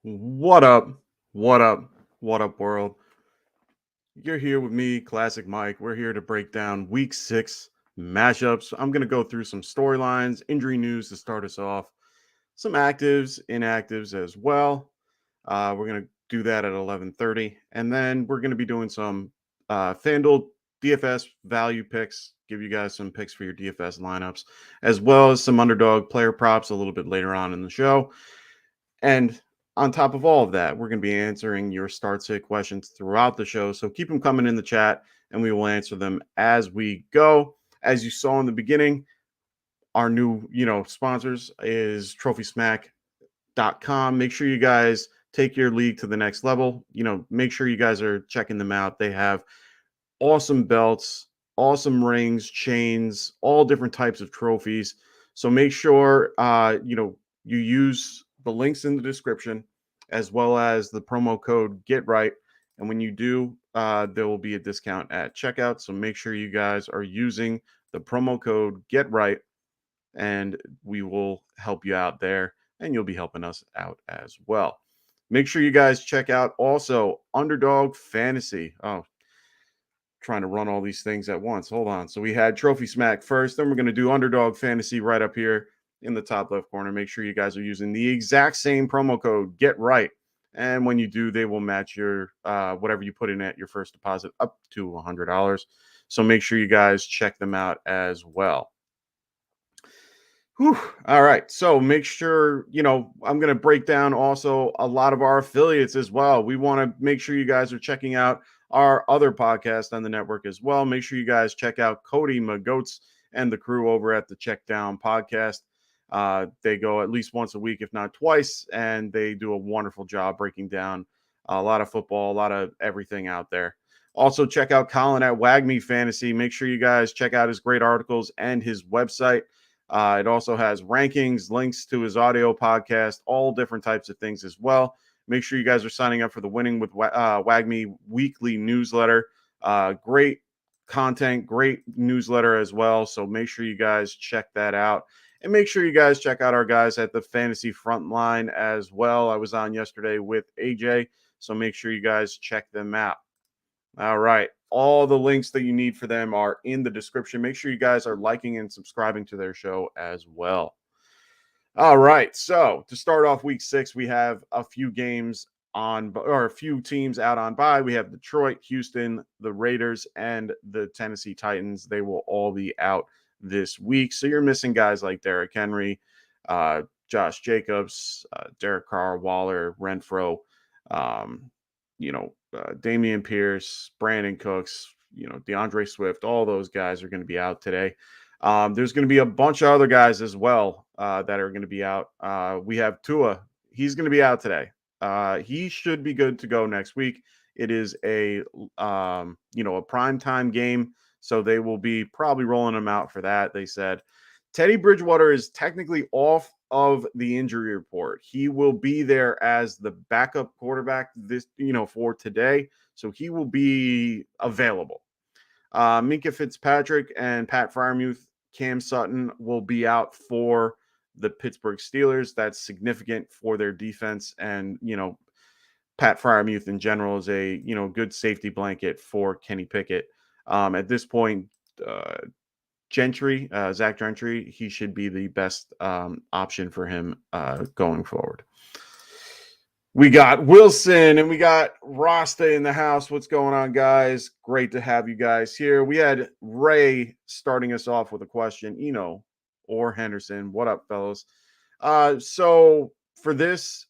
What up? What up? What up, world? You're here with me, Classic Mike. We're here to break down week 6 matchups. I'm going to go through some storylines, injury news to start us off, some actives, inactives as well. We're going to do that at 11:30. And then we're going to be doing some FanDuel DFS Value Picks, give you guys some picks for your DFS lineups, as well as some Underdog Player Props a little bit later on in the show. And on top of all of that, we're going to be answering your start sit questions throughout the show. So keep them coming in the chat and we will answer them as we go. As you saw in the beginning, our new, sponsors is trophysmack.com. Make sure you guys take your league to the next level. Make sure you guys are checking them out. They have awesome belts, awesome rings, chains, all different types of trophies. So make sure you use the links in the description as well as the promo code Get Right. And when you do, there will be a discount at checkout. So make sure you guys are using the promo code Get Right, and we will help you out there, and you'll be helping us out as well. Make sure you guys check out also Underdog Fantasy. Oh, trying to run all these things at once. Hold on. So we had Trophy Smack first, then we're going to do Underdog Fantasy right up here in the top left corner. Make sure you guys are using the exact same promo code Get Right, and when you do, they will match your whatever you put in at your first deposit up to $100. So make sure you guys check them out as well. Whew. All right. So make sure, I'm going to break down also a lot of our affiliates as well. We want to make sure you guys are checking out our other podcast on the network as well. Make sure you guys check out Cody Magoats and the crew over at the Check Down podcast. They go at least once a week, if not twice, and they do a wonderful job breaking down a lot of football, a lot of everything out there. Also, check out Colin at WAGMI Fantasy. Make sure you guys check out his great articles and his website. It also has rankings, links to his audio podcast, all different types of things as well. Make sure you guys are signing up for the Winning with WAGMI weekly newsletter. Great content, great newsletter as well. So make sure you guys check that out. And make sure you guys check out our guys at the Fantasy Frontline as well. I was on yesterday with AJ, so make sure you guys check them out. All right. All the links that you need for them are in the description. Make sure you guys are liking and subscribing to their show as well. All right. So to start off week 6, we have a few games or a few teams out on bye. We have Detroit, Houston, the Raiders, and the Tennessee Titans. They will all be out this week. So you're missing guys like Derrick Henry, Josh Jacobs, Derek Carr, Waller, Renfro, Damian Pierce, Brandon Cooks, DeAndre Swift, all those guys are going to be out today. There's going to be a bunch of other guys as well that are going to be out. We have Tua. He's going to be out today. He should be good to go next week. It is a prime time game, so they will be probably rolling him out for that. They said Teddy Bridgewater is technically off of the injury report. He will be there as the backup quarterback for today, so he will be available. Minka Fitzpatrick and Pat Freiermuth, Cam Sutton will be out for the Pittsburgh Steelers. That's significant for their defense, and Pat Freiermuth in general is a good safety blanket for Kenny Pickett. At this point, Zach Gentry, he should be the best option for him going forward. We got Wilson and we got Rasta in the house. What's going on, guys? Great to have you guys here. We had Ray starting us off with a question, or Henderson. What up, fellas? So for this,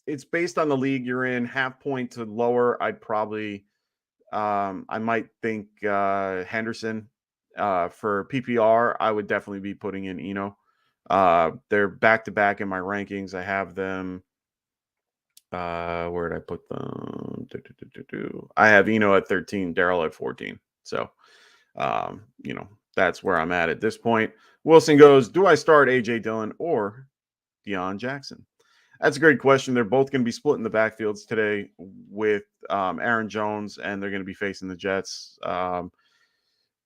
it's based on the league you're in, half point to lower. I'd probably, I might think Henderson. For PPR, I would definitely be putting in Eno. They're back to back in my rankings. I have them. Where did I put them? I have Eno at 13, Daryl at 14. So, that's where I'm at this point. Wilson goes, do I start AJ Dillon or Deon Jackson? That's a great question. They're both going to be split in the backfields Today with Aaron Jones, and they're going to be facing the Jets. Deon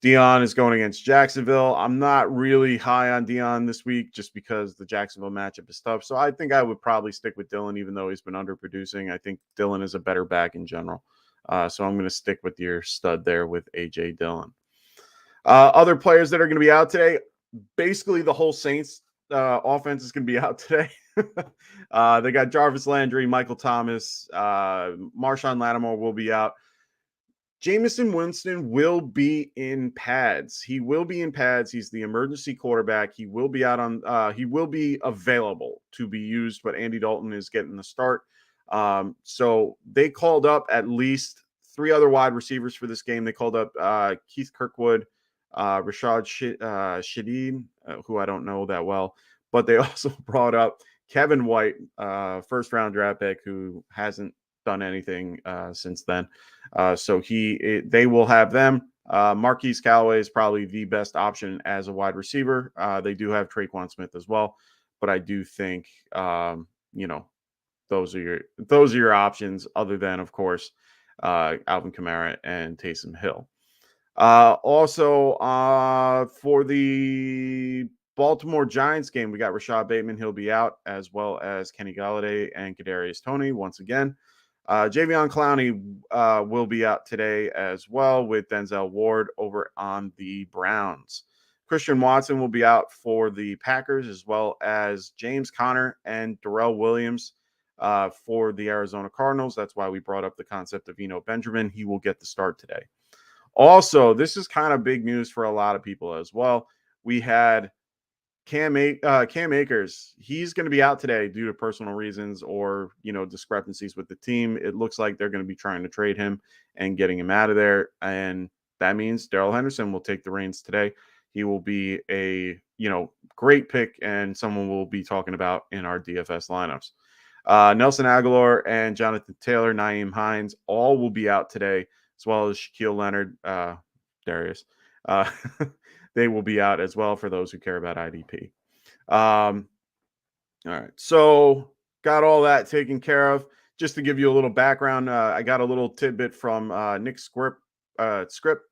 Dion is going against Jacksonville. I'm not really high on Dion this week just because the Jacksonville matchup is tough. So I think I would probably stick with Dylan, even though he's been underproducing. I think Dylan is a better back in general. So I'm going to stick with your stud there with A.J. Dillon. Other players that are going to be out today, basically the whole Saints offense is going to be out today. They got Jarvis Landry, Michael Thomas, Marshawn Lattimore will be out. Jameson Winston will be in pads. He will be in pads. He's the emergency quarterback. He will be out on. He will be available to be used, but Andy Dalton is getting the start. So they called up at least 3 other wide receivers for this game. They called up Keith Kirkwood, Rashad Shadid, who I don't know that well, but they also brought up Kevin White, first round draft pick, who hasn't done anything since then. So they will have them. Marquis Callaway is probably the best option as a wide receiver. They do have Traquan Smith as well, but I do think those are your options, other than, of course, Alvin Kamara and Taysom Hill. Also, for the Baltimore Giants game, we got Rashad Bateman. He'll be out, as well as Kenny Golladay and Kadarius Toney once again. Javion Clowney will be out today as well, with Denzel Ward over on the Browns. Christian Watson will be out for the Packers, as well as James Conner and Darrell Williams for the Arizona Cardinals. That's why we brought up the concept of Eno Benjamin. He will get the start today. Also, this is kind of big news for a lot of people as well. We had Cam Akers. He's going to be out today due to personal reasons or, discrepancies with the team. It looks like they're going to be trying to trade him and getting him out of there. And that means Daryl Henderson will take the reins today. He will be a, great pick and someone we'll be talking about in our DFS lineups. Nelson Aguilar and Jonathan Taylor, Nyheim Hines, all will be out today, as well as Shaquille Leonard, Darius. They will be out as well for those who care about IDP. All right. So got all that taken care of. Just to give you a little background, I got a little tidbit from Nick Script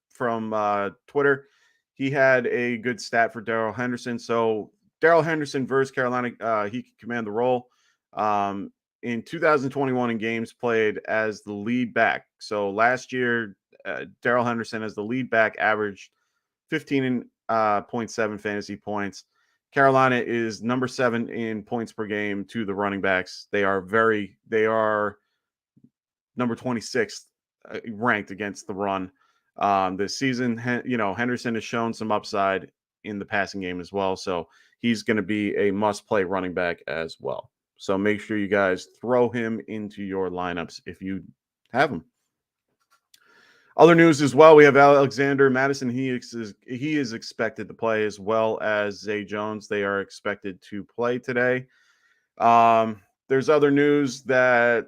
from Twitter. He had a good stat for Daryl Henderson. So Daryl Henderson versus Carolina, he can command the role. In 2021 in games played as the lead back. So last year, Daryl Henderson as the lead back averaged 15.7 fantasy points. Carolina is number 7 in points per game to the running backs. They are number 26th ranked against the run this season. Henderson has shown some upside in the passing game as well. So he's going to be a must-play running back as well. So make sure you guys throw him into your lineups if you have him. Other news as well, we have Alexander Madison. He is expected to play, as well as Zay Jones. They are expected to play today. There's other news that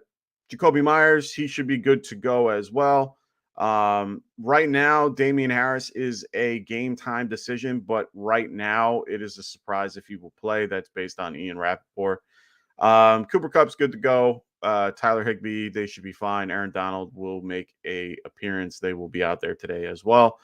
Jacoby Myers, he should be good to go as well. Right now, Damien Harris is a game time decision, but right now it is a surprise if he will play. That's based on Ian Rappaport. Cooper Kupp's good to go. Tyler Higbee, they should be fine. Aaron Donald will make a appearance. They will be out there today as well.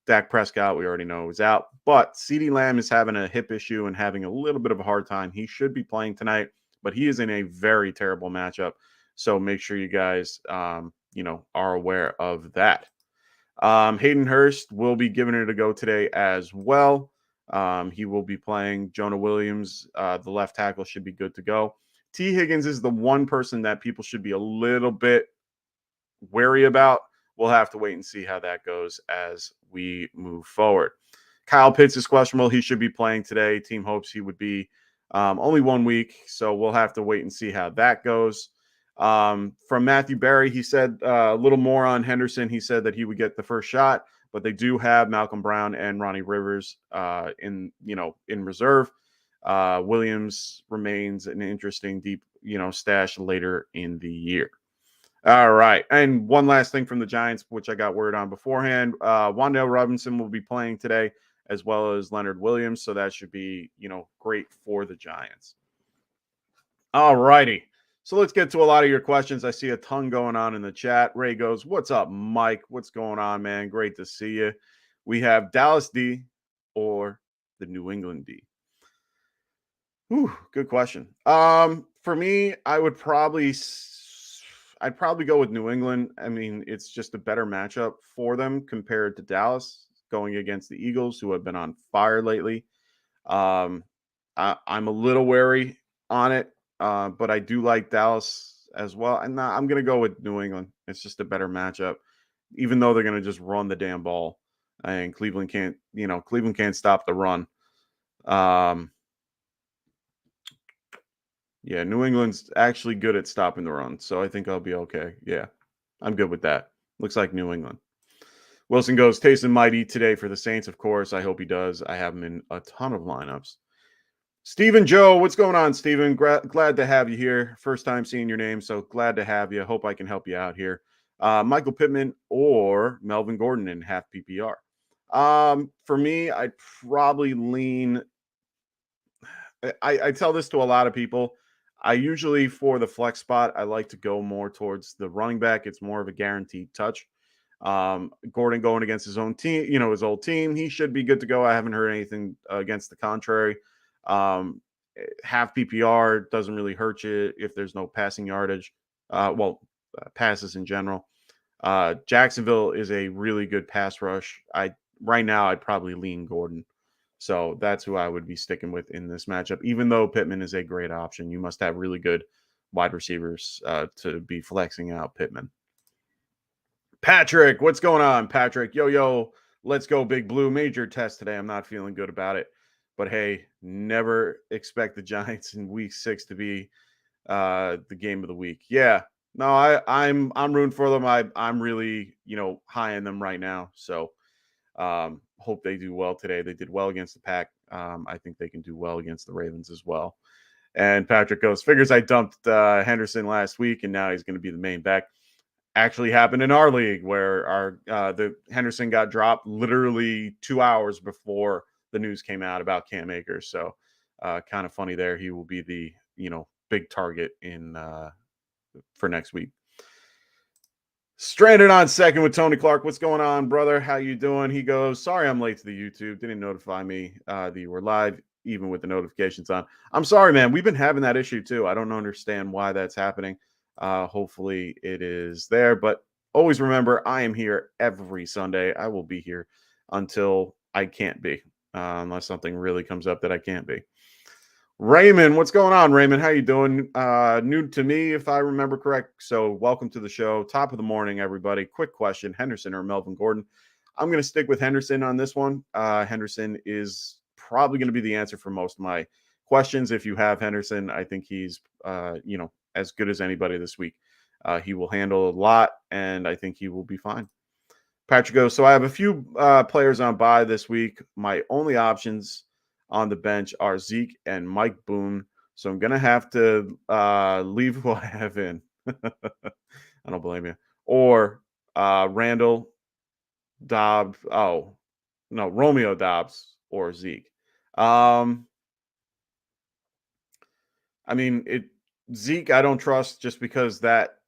Dak Prescott, we already know, is out. But CeeDee Lamb is having a hip issue and having a little bit of a hard time. He should be playing tonight, but he is in a very terrible matchup. So make sure you guys, are aware of that. Hayden Hurst will be giving it a go today as well. He will be playing. Jonah Williams, the left tackle, should be good to go. T. Higgins is the one person that people should be a little bit wary about. We'll have to wait and see how that goes as we move forward. Kyle Pitts is questionable. He should be playing today. Team hopes he would be only 1 week, so we'll have to wait and see how that goes. From Matthew Berry, he said a little more on Henderson. He said that he would get the first shot, but they do have Malcolm Brown and Ronnie Rivers in reserve. Williams remains an interesting deep, stash later in the year. All right. And one last thing from the Giants, which I got word on beforehand. Wan'Dale Robinson will be playing today, as well as Leonard Williams. So that should be, great for the Giants. All righty. So let's get to a lot of your questions. I see a ton going on in the chat. Ray goes, "What's up, Mike? What's going on, man? Great to see you." We have Dallas D or the New England D. Good question. For me, I'd probably go with New England. I mean, it's just a better matchup for them compared to Dallas going against the Eagles, who have been on fire lately. I'm a little wary on it, but I do like Dallas as well. And I'm going to go with New England. It's just a better matchup, even though they're going to just run the damn ball. And Cleveland can't stop the run. Yeah, New England's actually good at stopping the run, so I think I'll be okay. Yeah, I'm good with that. Looks like New England. Wilson goes, Taysom might eat today for the Saints, of course. I hope he does. I have him in a ton of lineups. Stephen Joe, what's going on, Stephen? Glad to have you here. First time seeing your name, so glad to have you. Hope I can help you out here. Michael Pittman or Melvin Gordon in half PPR. For me, I'd probably lean. I tell this to a lot of people. I usually, for the flex spot, I like to go more towards the running back. It's more of a guaranteed touch. Gordon going against his own team, his old team, he should be good to go. I haven't heard anything against the contrary. Half PPR doesn't really hurt you if there's no passing yardage. Passes in general. Jacksonville is a really good pass rush. Right now, I'd probably lean Gordon. So that's who I would be sticking with in this matchup. Even though Pittman is a great option, you must have really good wide receivers to be flexing out Pittman. Patrick, what's going on, Patrick? Yo, let's go Big Blue. Major test today. I'm not feeling good about it. But hey, never expect the Giants in week 6 to be the game of the week. Yeah. No, I'm rooting for them. I'm really, high in them right now. So hope they do well today. They did well against the Pack. I think they can do well against the Ravens as well. And Patrick goes, figures I dumped Henderson last week, and now he's going to be the main back. Actually happened in our league where the Henderson got dropped literally 2 hours before the news came out about Cam Akers. So kind of funny there. He will be the big target for next week. Stranded on second with Tony Clark. What's going on, brother? How you doing? He goes, sorry I'm late to the YouTube. Didn't notify me that you were live, even with the notifications on. I'm sorry, man. We've been having that issue too. I don't understand why that's happening. Hopefully it is there. But always remember, I am here every Sunday. I will be here until I can't be, unless something really comes up that I can't be. Raymond, what's going on, Raymond? How you doing? New to me, if I remember correct. So welcome to the show. Top of the morning, everybody. Quick question, Henderson or Melvin Gordon? I'm going to stick with Henderson on this one. Henderson is probably going to be the answer for most of my questions. If you have Henderson, I think he's, as good as anybody this week. He will handle a lot, and I think he will be fine. Patrick goes, so I have a few players on bye this week. My only options on the bench are Zeke and Mike Boone. So I'm going to have to leave who I have in. I don't blame you. Or Randall, Dobbs. Oh, no, Romeo Dobbs or Zeke. I mean, Zeke I don't trust just because that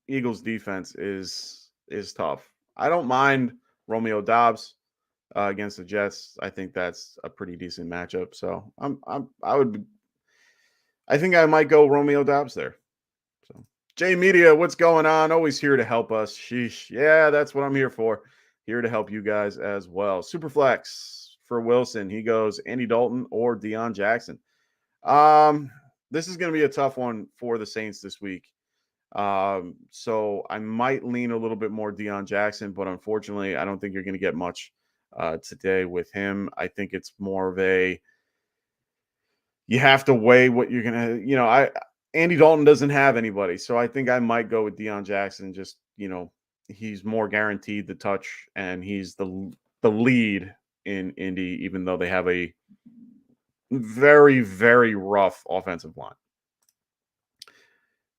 Eagles defense is tough. I don't mind Romeo Dobbs against the Jets. I think that's a pretty decent matchup. So I think I might go Romeo Dobbs there. So J Media, what's going on? Always here to help us. Sheesh. Yeah, that's what I'm here for. Here to help you guys as well. Superflex for Wilson. He goes Andy Dalton or Deon Jackson. This is going to be a tough one for the Saints this week. So I might lean a little bit more Deon Jackson, but unfortunately, I don't think you're going to get much today with him. I think it's more of you have to weigh what you're going to, Andy Dalton doesn't have anybody. So I think I might go with Deon Jackson. Just, he's more guaranteed the touch and he's the lead in Indy, even though they have a very, very rough offensive line.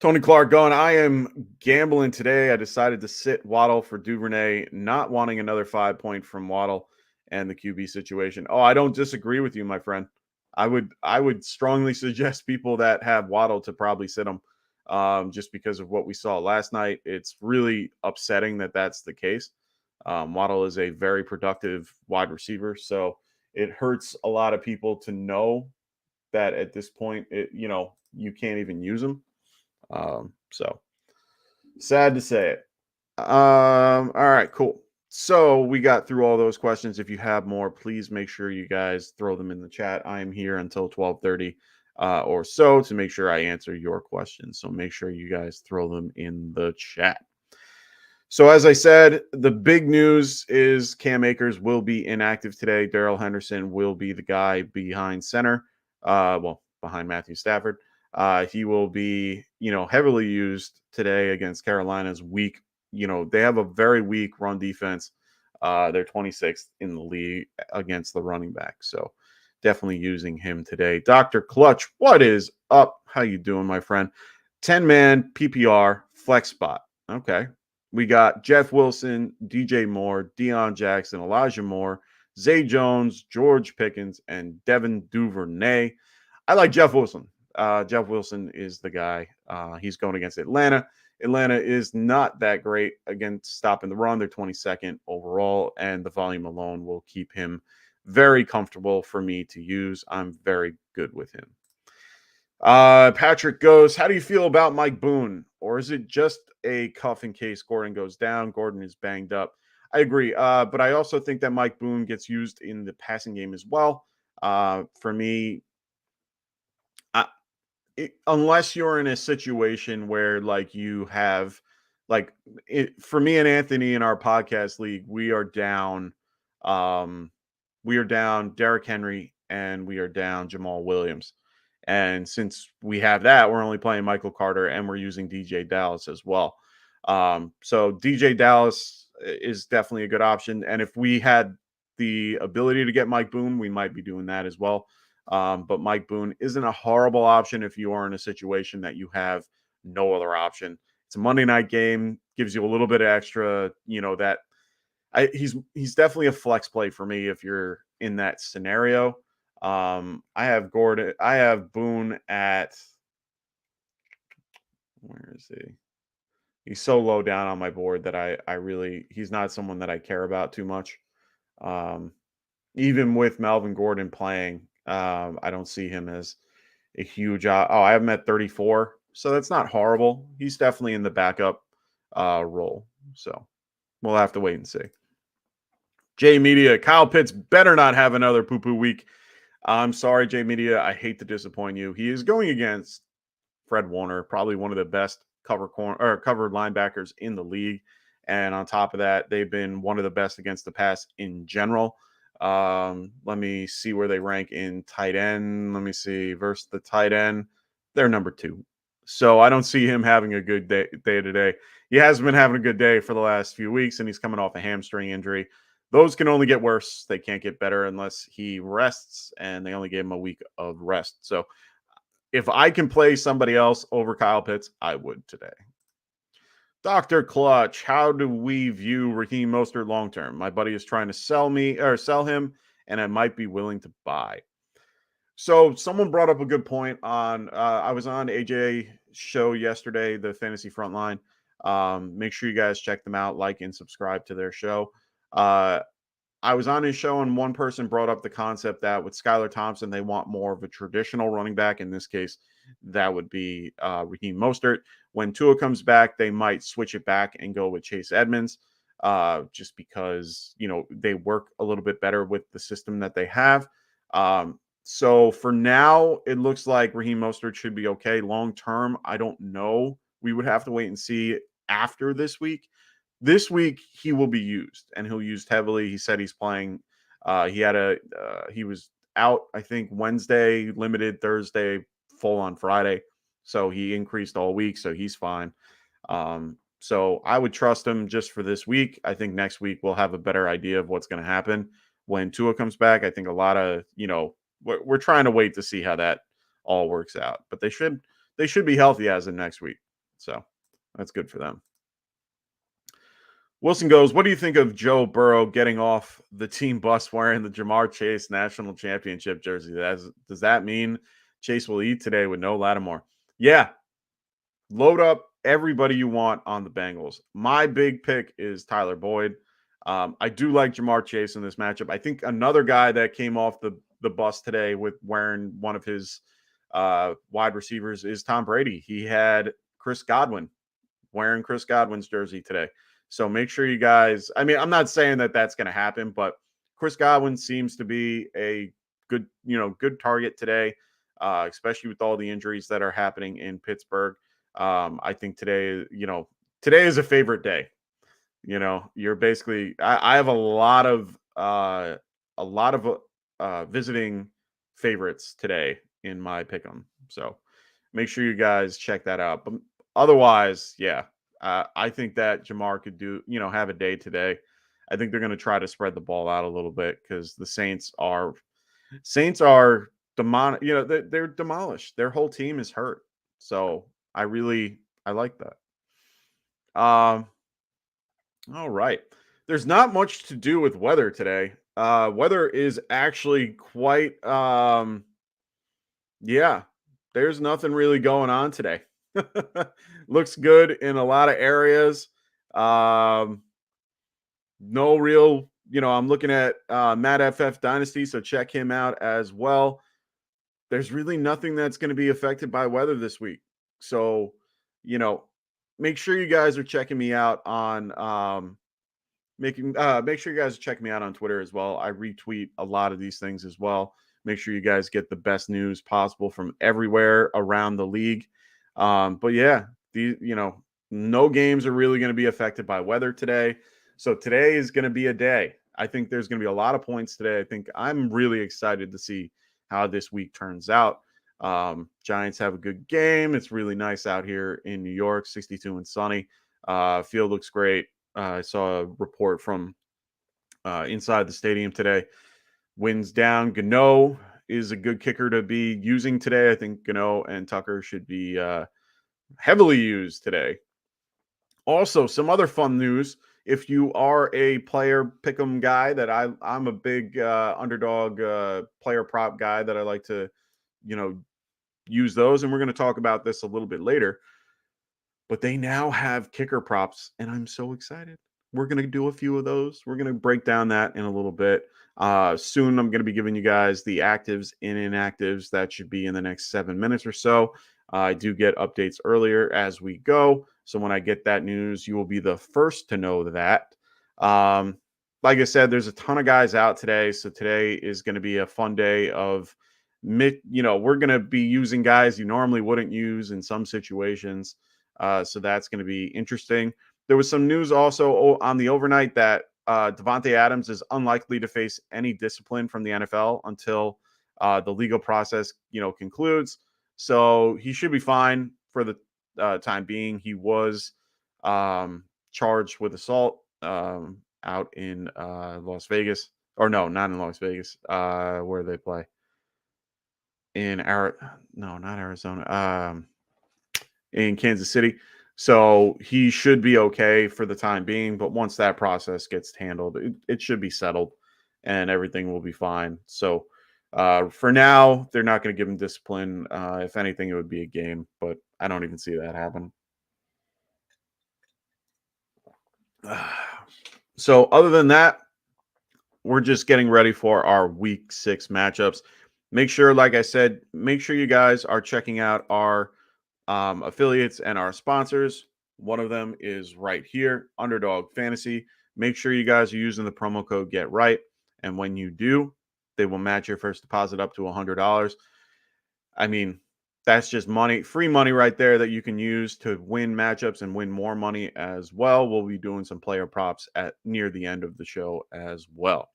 Tony Clark going, I am gambling today. I decided to sit Waddle for Duvernay, not wanting another 5 point from Waddle and the QB situation. Oh, I don't disagree with you, my friend. I would strongly suggest people that have Waddle to probably sit him just because of what we saw last night. It's really upsetting that that's the case. Waddle is a very productive wide receiver, so it hurts a lot of people to know that at this point, you can't even use him. So sad to say it. All right, cool. So we got through all those questions. If you have more, please make sure you guys throw them in the chat. I am here until 12:30 or so to make sure I answer your questions. So make sure you guys throw them in the chat. So as I said, the big news is Cam Akers will be inactive today. Daryl Henderson will be the guy behind center. Behind Matthew Stafford. He will be, heavily used today against Carolina's weak. They have a very weak run defense. They're 26th in the league against the running back. So definitely using him today. Dr. Clutch, what is up? How you doing, my friend? 10-man PPR flex spot. Okay. We got Jeff Wilson, DJ Moore, Deon Jackson, Elijah Moore, Zay Jones, George Pickens, and Devin Duvernay. I like Jeff Wilson. Jeff Wilson is the guy. He's going against Atlanta. Atlanta is not that great against stopping the run. They're 22nd overall, and the volume alone will keep him very comfortable for me to use. I'm very good with him. Patrick goes, how do you feel about Mike Boone? Or is it just a cuff in case Gordon goes down? Gordon is banged up. I agree. But I also think that Mike Boone gets used in the passing game as well. For me, unless you're in a situation where you have for me and Anthony in our podcast league, we are down Derrick Henry and we are down Jamal Williams. And since we have that, we're only playing Michael Carter and we're using DJ Dallas as well. So DJ Dallas is definitely a good option. And if we had the ability to get Mike Boone, we might be doing that as well. But Mike Boone isn't a horrible option if you are in a situation that you have no other option. It's a Monday night game, gives you a little bit of extra, he's definitely a flex play for me if you're in that scenario. I have Boone at, where is he? He's so low down on my board that he's not someone that I care about too much. Even with Melvin Gordon playing, I don't see him as a huge. I have him at 34, so that's not horrible. He's definitely in the backup role, so we'll have to wait and see. J Media, Kyle Pitts better not have another poo-poo week. I'm sorry, J Media. I hate to disappoint you. He is going against Fred Warner, probably one of the best covered linebackers in the league. And on top of that, they've been one of the best against the pass in general. Let me see where they rank in tight end. Let me see versus the tight end. They're number 2. So I don't see him having a good day today. He hasn't been having a good day for the last few weeks, and he's coming off a hamstring injury. Those can only get worse. They can't get better unless he rests, and they only gave him a week of rest. So if I can play somebody else over Kyle Pitts, I would today. Dr. Clutch, how do we view Raheem Mostert long-term? My buddy is trying to sell him, and I might be willing to buy. So someone brought up a good point on, I was on AJ's show yesterday, the Fantasy Frontline. Make sure you guys check them out, like and subscribe to their show. I was on his show and one person brought up the concept that with Skylar Thompson, they want more of a traditional running back. In this case, that would be Raheem Mostert. When Tua comes back, they might switch it back and go with Chase Edmonds just because, they work a little bit better with the system that they have. So for now, it looks like Raheem Mostert should be okay. Long term, I don't know. We would have to wait and see after this week. This week he will be used, and he'll used heavily. He said he's playing. He was out, I think, Wednesday, limited Thursday, full on Friday. So he increased all week, so he's fine. So I would trust him just for this week. I think next week we'll have a better idea of what's going to happen when Tua comes back. I think a lot of, we're trying to wait to see how that all works out. But they should be healthy as of next week. So that's good for them. Wilson goes, what do you think of Joe Burrow getting off the team bus wearing the Jamar Chase national championship jersey? Does that mean Chase will eat today with no Lattimore? Yeah. Load up everybody you want on the Bengals. My big pick is Tyler Boyd. I do like Jamar Chase in this matchup. I think another guy that came off the bus today with wearing one of his wide receivers is Tom Brady. He had Chris Godwin wearing Chris Godwin's jersey today. So make sure you guys, I mean, I'm not saying that that's going to happen, but Chris Godwin seems to be a good, good target today, especially with all the injuries that are happening in Pittsburgh. I think today, today is a favorite day. You're basically, I have a lot of visiting favorites today in my pick'em. So make sure you guys check that out. But otherwise, yeah, I think that Jamar could have a day today. I think they're going to try to spread the ball out a little bit because the Saints are they're demolished. Their whole team is hurt. So I like that. All right. There's not much to do with weather today. Weather is actually quite yeah, there's nothing really going on today. Looks good in a lot of areas. No real, I'm looking at Matt FF Dynasty, so check him out as well. There's really nothing that's going to be affected by weather this week. So, make sure you guys are checking me out on make sure you guys check me out on Twitter as well. I retweet a lot of these things as well. Make sure you guys get the best news possible from everywhere around the league. But yeah, no games are really going to be affected by weather today. So today is going to be a day. I think there's going to be a lot of points today. I think I'm really excited to see how this week turns out. Giants have a good game. It's really nice out here in New York, 62 and sunny. Field looks great. I saw a report from inside the stadium today. Winds down. Gano is a good kicker to be using today. I think Gano and Tucker should be heavily used today. Also, some other fun news. If you are a player pick'em guy, that I'm a big underdog player prop guy that I like to, use those. And we're going to talk about this a little bit later. But they now have kicker props, and I'm so excited. We're going to do a few of those. We're going to break down that in a little bit. Soon, I'm going to be giving you guys the actives and inactives. That should be in the next 7 minutes or so. I do get updates earlier as we go. So when I get that news, you will be the first to know that. Like I said, there's a ton of guys out today. So today is going to be a fun day of, we're going to be using guys you normally wouldn't use in some situations. So that's going to be interesting. There was some news also on the overnight that Devontae Adams is unlikely to face any discipline from the NFL until the legal process, concludes. So he should be fine for the time being. He was charged with assault out in Las Vegas. Or no, not in Las Vegas. Where do they play? Not Arizona. In Kansas City. So he should be okay for the time being. But once that process gets handled, it should be settled and everything will be fine. So for now, they're not going to give him discipline. If anything, it would be a game, but I don't even see that happen. So other than that, we're just getting ready for our week 6 matchups. Make sure, like I said, make sure you guys are checking out our affiliates and our sponsors. One of them is right here, Underdog Fantasy. Make sure you guys are using the promo code GETRIGHT. And when you do, they will match your first deposit up to $100. I mean, that's just money, free money right there that you can use to win matchups and win more money as well. We'll be doing some player props at near the end of the show as well.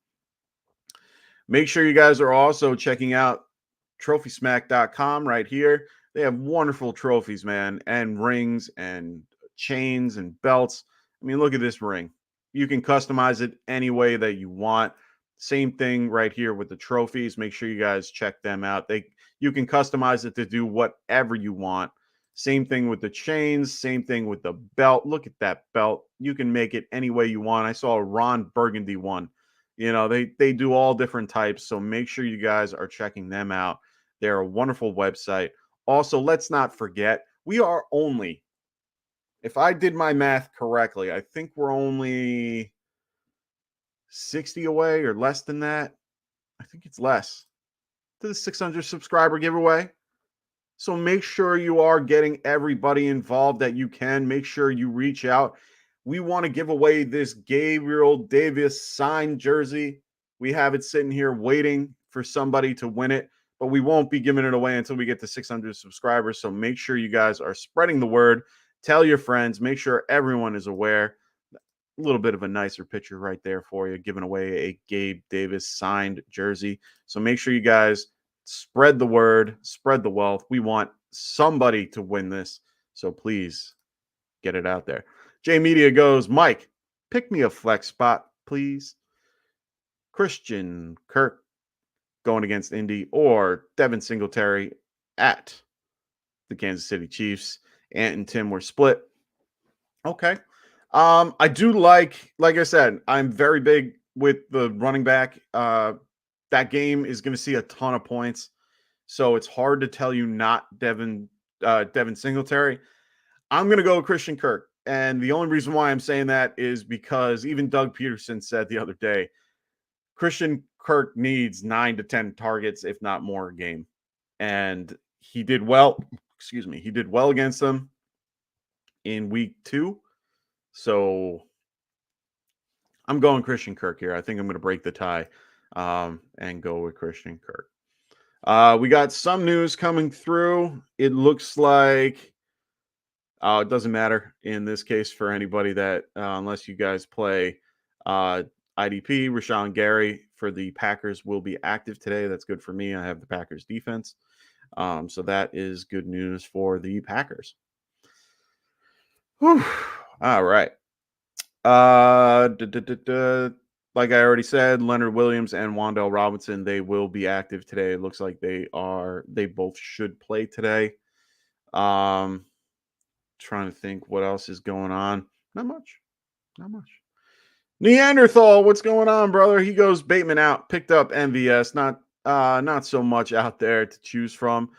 Make sure you guys are also checking out TrophySmack.com right here. They have wonderful trophies, man, and rings and chains and belts. I mean, look at this ring. You can customize it any way that you want. Same thing right here with the trophies. Make sure you guys check them out. You can customize it to do whatever you want. Same thing with the chains. Same thing with the belt. Look at that belt. You can make it any way you want. I saw a Ron Burgundy one. They do all different types. So make sure you guys are checking them out. They're a wonderful website. Also, let's not forget, we are only, if I did my math correctly, I think we're only 60 away or less than that. I think it's less to the 600 subscriber giveaway. So make sure you are getting everybody involved that you can. Make sure you reach out. We want to give away this Gabriel Davis signed jersey. We have it sitting here waiting for somebody to win it, but we won't be giving it away until we get to 600 subscribers. So make sure you guys are spreading the word. Tell your friends. Make sure everyone is aware. A little bit of a nicer picture right there for you, giving away a Gabe Davis signed jersey. So make sure you guys spread the word, spread the wealth. We want somebody to win this. So please get it out there. J Media goes, Mike, pick me a flex spot, please. Christian Kirk going against Indy or Devin Singletary at the Kansas City Chiefs. Ant and Tim were split. Okay. I do like I said, I'm very big with the running back. That game is going to see a ton of points. So it's hard to tell you not Devin Singletary. I'm going to go with Christian Kirk. And the only reason why I'm saying that is because even Doug Peterson said the other day, Christian Kirk needs 9 to 10 targets, if not more, a game. And he did well. Excuse me. He did well against them in week 2. So I'm going Christian Kirk here. I think I'm going to break the tie and go with Christian Kirk. We got some news coming through. It looks like it doesn't matter in this case for anybody that unless you guys play IDP, Rashawn Gary for the Packers will be active today. That's good for me. I have the Packers defense. So that is good news for the Packers. Whew. All right. Like I already said, Leonard Williams and Wan'Dale Robinson, they will be active today. It looks like they both should play today. Trying to think what else is going on. Not much. Neanderthal, what's going on, brother? He goes Bateman out, picked up MVS. Not so much out there to choose from.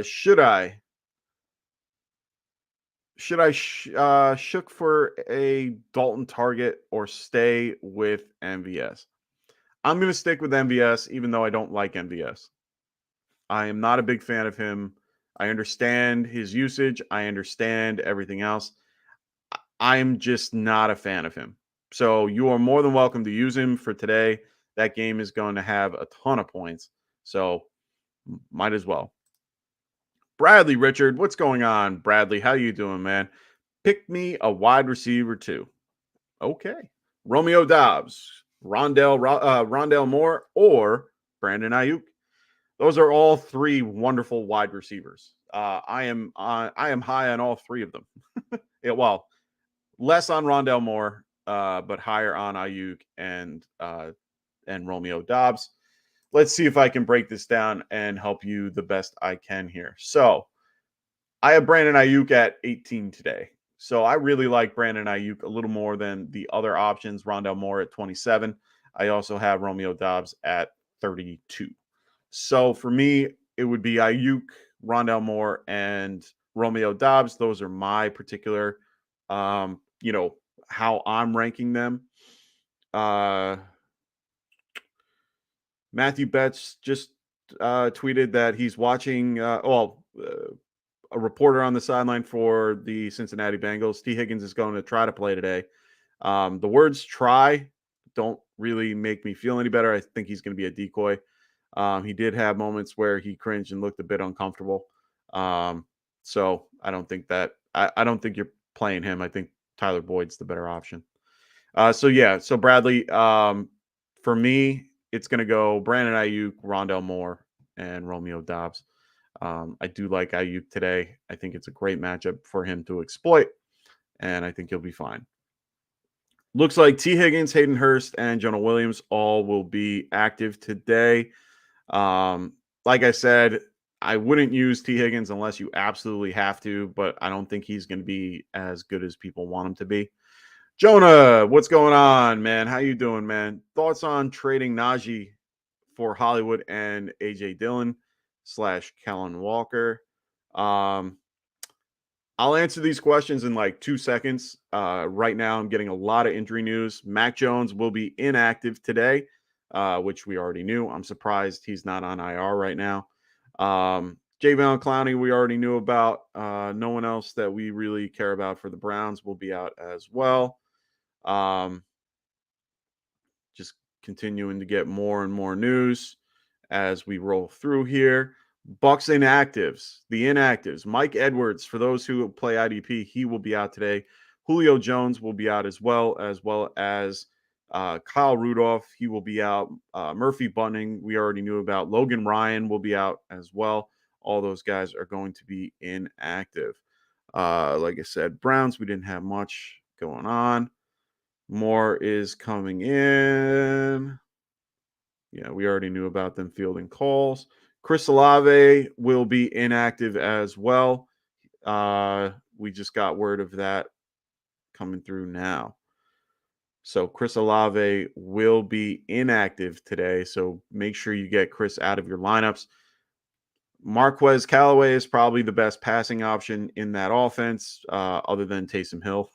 Should I shook for a Dalton target or stay with MVS? I'm going to stick with MVS, even though I don't like MVS. I am not a big fan of him. I understand his usage. I understand everything else. I'm just not a fan of him. So you are more than welcome to use him for today. That game is going to have a ton of points. So might as well. Bradley Richard, what's going on? Bradley, how you doing, man? Pick me a wide receiver too. Okay. Romeo Doubs, Rondale Moore, or Brandon Ayuk. Those are all 3 wonderful wide receivers. I am high on all 3 of them. Yeah, well, less on Rondale Moore, but higher on Ayuk and Romeo Doubs. Let's see if I can break this down and help you the best I can here. So I have Brandon Ayuk at 18 today. So I really like Brandon Ayuk a little more than the other options. Rondale Moore at 27. I also have Romeo Doubs at 32. So for me, it would be Ayuk, Rondale Moore, and Romeo Doubs. Those are my particular, how I'm ranking them. Matthew Betts just tweeted that he's watching, a reporter on the sideline for the Cincinnati Bengals. T. Higgins is going to try to play today. The words try don't really make me feel any better. I think he's going to be a decoy. He did have moments where he cringed and looked a bit uncomfortable. So I don't think that I don't think you're playing him. I think Tyler Boyd's the better option. So Bradley, for me, it's going to go Brandon Ayuk, Rondale Moore, and Romeo Doubs. I do like Ayuk today. I think it's a great matchup for him to exploit, and I think he'll be fine. Looks like T. Higgins, Hayden Hurst, and Jonah Williams all will be active today. Like I said, I wouldn't use T. Higgins unless you absolutely have to, but I don't think he's going to be as good as people want him to be. Jonah, what's going on, man? How you doing, man? Thoughts on trading Najee for Hollywood and AJ Dillon / Kellen Walker? I'll answer these questions in like 2 seconds. Right now, I'm getting a lot of injury news. Mac Jones will be inactive today, which we already knew. I'm surprised he's not on IR right now. Jadeveon Clowney, we already knew about. No one else that we really care about for the Browns will be out as well. Just continuing to get more and more news as we roll through here. Bucks inactives, the inactives. Mike Edwards, for those who play IDP, he will be out today. Julio Jones will be out as well as Kyle Rudolph. He will be out. Murphy Bunting, we already knew about. Logan Ryan will be out as well. All those guys are going to be inactive. Like I said, Browns, we didn't have much going on. More is coming in. Yeah, we already knew about them fielding calls. Chris Olave will be inactive as well. We just got word of that coming through now. So Chris Olave will be inactive today. So make sure you get Chris out of your lineups. Marquis Callaway is probably the best passing option in that offense, other than Taysom Hill.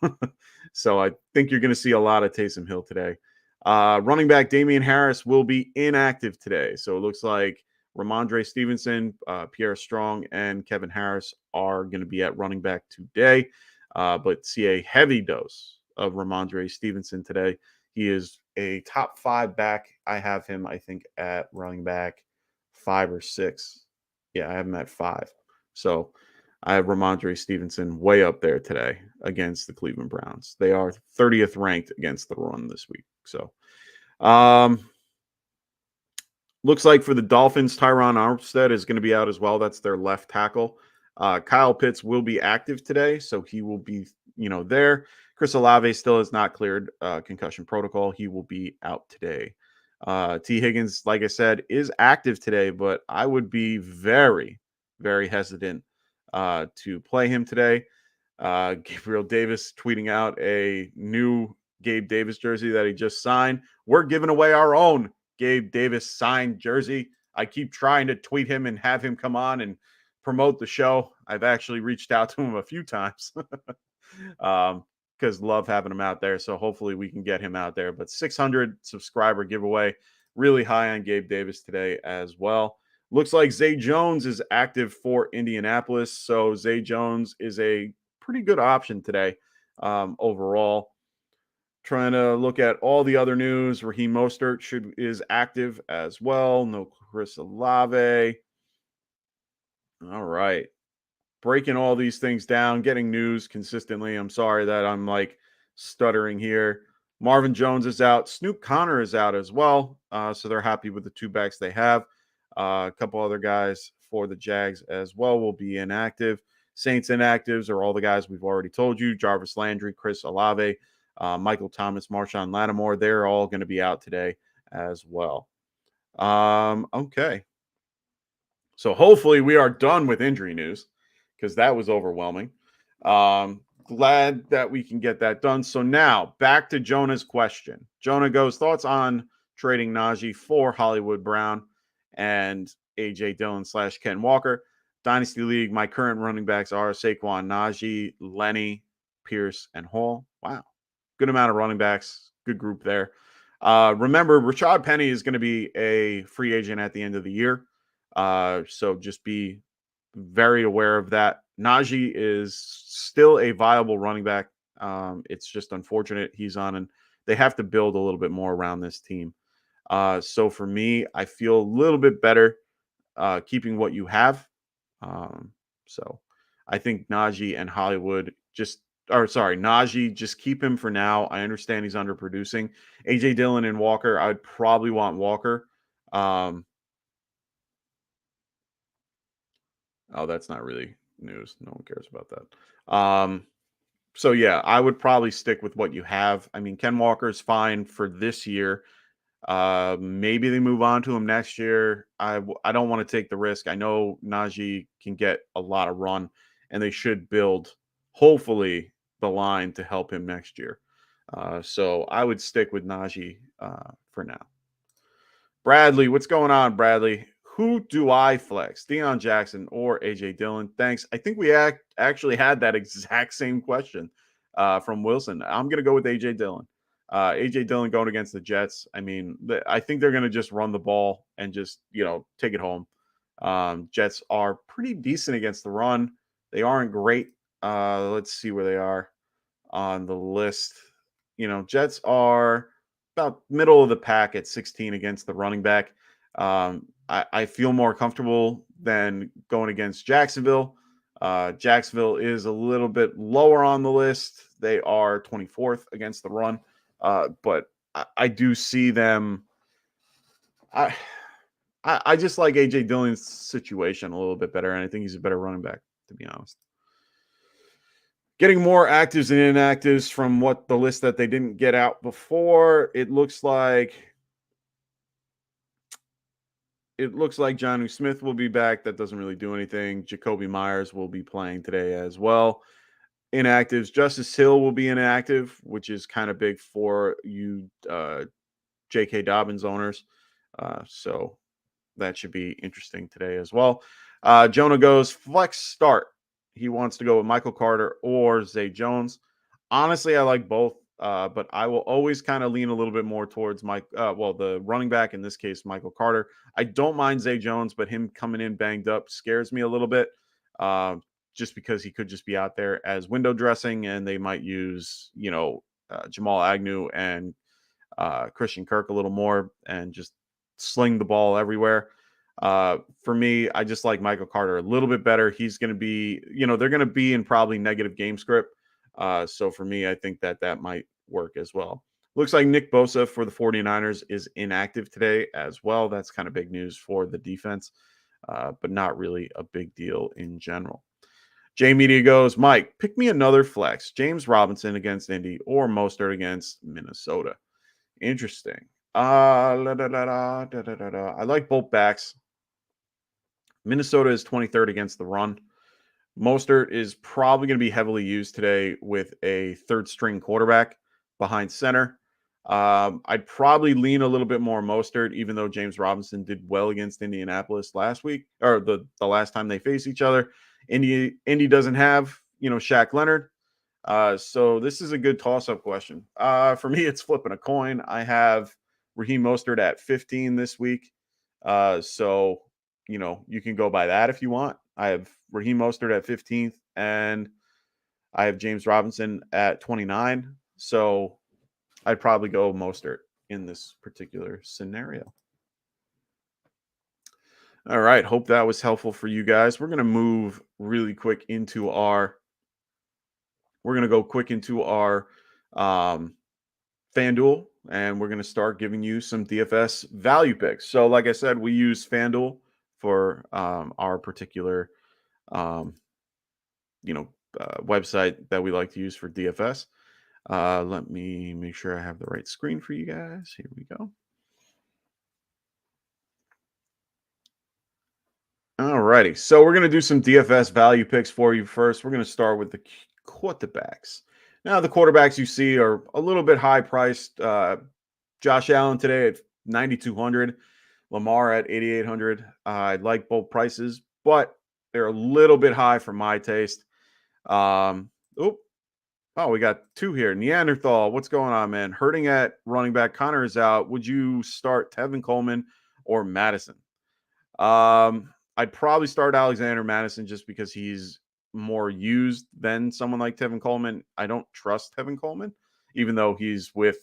So I think you're going to see a lot of Taysom Hill today. Running back Damien Harris will be inactive today. So it looks like Ramondre Stevenson, Pierre Strong, and Kevin Harris are going to be at running back today. But see a heavy dose of Ramondre Stevenson today. He is a top 5 back. I have him, I think, at running back 5 or 6. Yeah, I have him at 5. So I have Ramondre Stevenson way up there today against the Cleveland Browns. They are 30th ranked against the run this week. So looks like for the Dolphins, Tyron Armstead is going to be out as well. That's their left tackle. Kyle Pitts will be active today, so he will be, there. Chris Olave still has not cleared concussion protocol. He will be out today. T. Higgins, like I said, is active today, but I would be very, very hesitant to play him today. Gabriel Davis tweeting out a new Gabe Davis jersey that he just signed. We're giving away our own Gabe Davis signed jersey. I keep trying to tweet him and have him come on and promote the show. I've actually reached out to him a few times. Because love having him out there. So hopefully we can get him out there. But 600 subscriber giveaway, really high on Gabe Davis today as well. Looks like Zay Jones is active for Indianapolis. So Zay Jones is a pretty good option today overall. Trying to look at all the other news. Raheem Mostert is active as well. No Chris Olave. All right. Breaking all these things down, getting news consistently. I'm sorry that I'm like stuttering here. Marvin Jones is out. Snoop Connor is out as well. So they're happy with the 2 backs they have. A couple other guys for the Jags as well will be inactive. Saints inactives are all the guys we've already told you. Jarvis Landry, Chris Olave, Michael Thomas, Marshawn Lattimore. They're all going to be out today as well. Okay. So hopefully we are done with injury news, because that was overwhelming. Glad that we can get that done. So now back to Jonah's question. Jonah goes, thoughts on trading Najee for Hollywood Brown and AJ Dillon / Ken Walker. Dynasty League, my current running backs are Saquon, Najee, Lenny, Pierce, and Hall. Wow. Good amount of running backs. Good group there. Remember, Rashad Penny is going to be a free agent at the end of the year. So just be very aware of that. Najee is still a viable running back. It's just unfortunate he's on, and they have to build a little bit more around this team. So for me, I feel a little bit better keeping what you have. So I think Najee and Hollywood Najee, just keep him for now. I understand he's underproducing. AJ Dillon and Walker, I'd probably want Walker. Oh, that's not really news. No one cares about that. So yeah, I would probably stick with what you have. I mean, Ken Walker's fine for this year. Maybe they move on to him next year. I don't want to take the risk. I know Najee can get a lot of run, and they should build, hopefully, the line to help him next year. So I would stick with Najee for now. Bradley, what's going on, Bradley? Who do I flex? Deon Jackson or AJ Dillon? Thanks. I think we actually had that exact same question from Wilson. I'm going to go with AJ Dillon. AJ Dillon going against the Jets. I mean, I think they're going to just run the ball and just, take it home. Jets are pretty decent against the run. They aren't great. Let's see where they are on the list. Jets are about middle of the pack at 16 against the running back. I feel more comfortable than going against Jacksonville. Jacksonville is a little bit lower on the list. They are 24th against the run. But I do see them. I just like AJ Dillon's situation a little bit better, and I think he's a better running back, to be honest. Getting more actives and inactives from what the list that they didn't get out before. It looks like Jonnu Smith will be back. That doesn't really do anything. Jacoby Myers will be playing today as well. Inactives, Justice Hill will be inactive, which is kind of big for you J.K. Dobbins owners. So that should be interesting today as well. Jonah goes flex start. He wants to go with Michael Carter or Zay Jones. Honestly, I like both, but I will always kind of lean a little bit more towards the running back, in this case, Michael Carter. I don't mind Zay Jones, but him coming in banged up scares me a little bit, just because he could just be out there as window dressing, and they might use, Jamal Agnew and Christian Kirk a little more and just sling the ball everywhere. For me, I just like Michael Carter a little bit better. He's going to be, they're going to be in probably negative game script. So for me, I think that might work as well. Looks like Nick Bosa for the 49ers is inactive today as well. That's kind of big news for the defense, but not really a big deal in general. J Media goes, Mike, pick me another flex. James Robinson against Indy or Mostert against Minnesota. Interesting. I like both backs. Minnesota is 23rd against the run. Mostert is probably going to be heavily used today with a third string quarterback behind center. I'd probably lean a little bit more Mostert, even though James Robinson did well against Indianapolis last week, or the last time they faced each other. Indy doesn't have, Shaq Leonard. So this is a good toss-up question. For me, it's flipping a coin. I have Raheem Mostert at 15 this week. So, you can go by that if you want. I have Raheem Mostert at 15th, and I have James Robinson at 29. So I'd probably go Mostert in this particular scenario. All right. Hope that was helpful for you guys. We're going to move really quick into our FanDuel, and we're going to start giving you some DFS value picks. So like I said, we use FanDuel for our particular website that we like to use for DFS. Let me make sure I have the right screen for you guys. Here we go. All righty. So we're going to do some DFS value picks for you first. We're going to start with the quarterbacks. Now, the quarterbacks you see are a little bit high priced. Josh Allen today at 9,200, Lamar at 8,800. I like both prices, but they're a little bit high for my taste. We got two here. Neanderthal, what's going on, man? Hurting at running back. Connor is out. Would you start Tevin Coleman or Madison? I'd probably start Alexander Madison just because he's more used than someone like Tevin Coleman. I don't trust Tevin Coleman, even though he's with,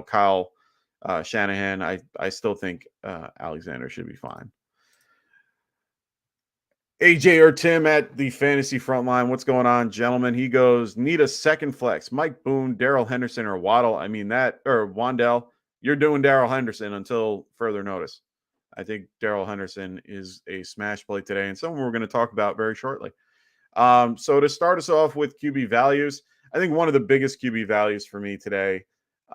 Kyle Shanahan. I still think Alexander should be fine. AJ or Tim at the fantasy frontline. What's going on, gentlemen? He goes, need a second flex. Mike Boone, Daryl Henderson, or Waddle. I mean or Wandell. You're doing Daryl Henderson until further notice. I think Daryl Henderson is a smash play today, and someone we're going to talk about very shortly. So to start us off with QB values, I think one of the biggest QB values for me today,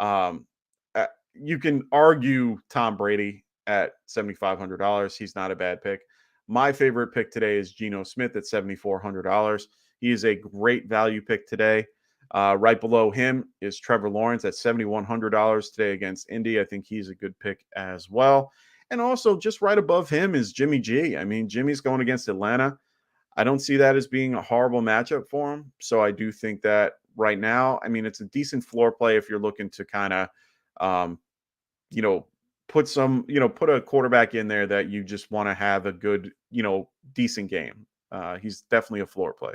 you can argue Tom Brady at $7,500. He's not a bad pick. My favorite pick today is Geno Smith at $7,400. He is a great value pick today. Right below him is Trevor Lawrence at $7,100 today against Indy. I think he's a good pick as well. And also just right above him is Jimmy G. I mean, Jimmy's going against Atlanta. I don't see that as being a horrible matchup for him. So I do think that right now, I mean, it's a decent floor play if you're looking to kind of, um, you know, put some, put a quarterback in there that you just want to have a good, decent game. He's definitely a floor play.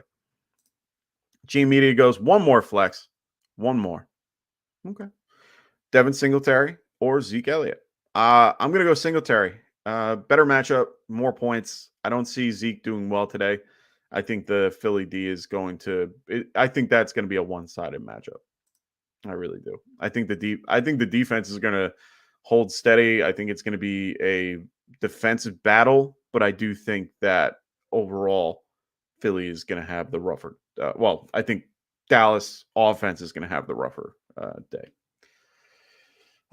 G Media goes one more flex, one more. Okay. Devin Singletary or Zeke Elliott. I'm going to go Singletary. Better matchup, more points. I don't see Zeke doing well today. I think the Philly D is going to. I think that's going to be a one-sided matchup. I really do. I think the defense is going to hold steady. I think it's going to be a defensive battle, but I do think that overall Philly is going to have the rougher. I think Dallas offense is going to have the rougher day.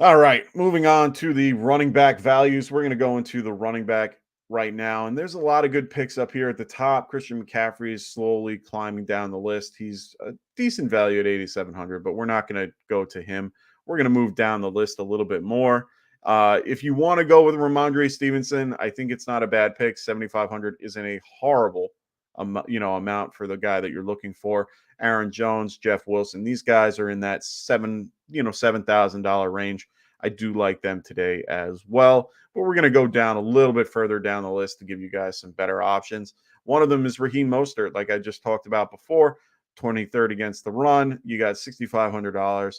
All right, moving on to the running back values. We're going to go into the running back right now, and there's a lot of good picks up here at the top. Christian McCaffrey is slowly climbing down the list. He's a decent value at 8,700, but we're not going to go to him. We're going to move down the list a little bit more. If you want to go with Ramondre Stevenson, I think it's not a bad pick. 7,500 isn't a horrible amount for the guy that you're looking for. Aaron Jones, Jeff Wilson, these guys are in that $7,000 range. I do like them today as well, but we're going to go down a little bit further down the list to give you guys some better options. One of them is Raheem Mostert, like I just talked about before, 23rd against the run. You got $6,500.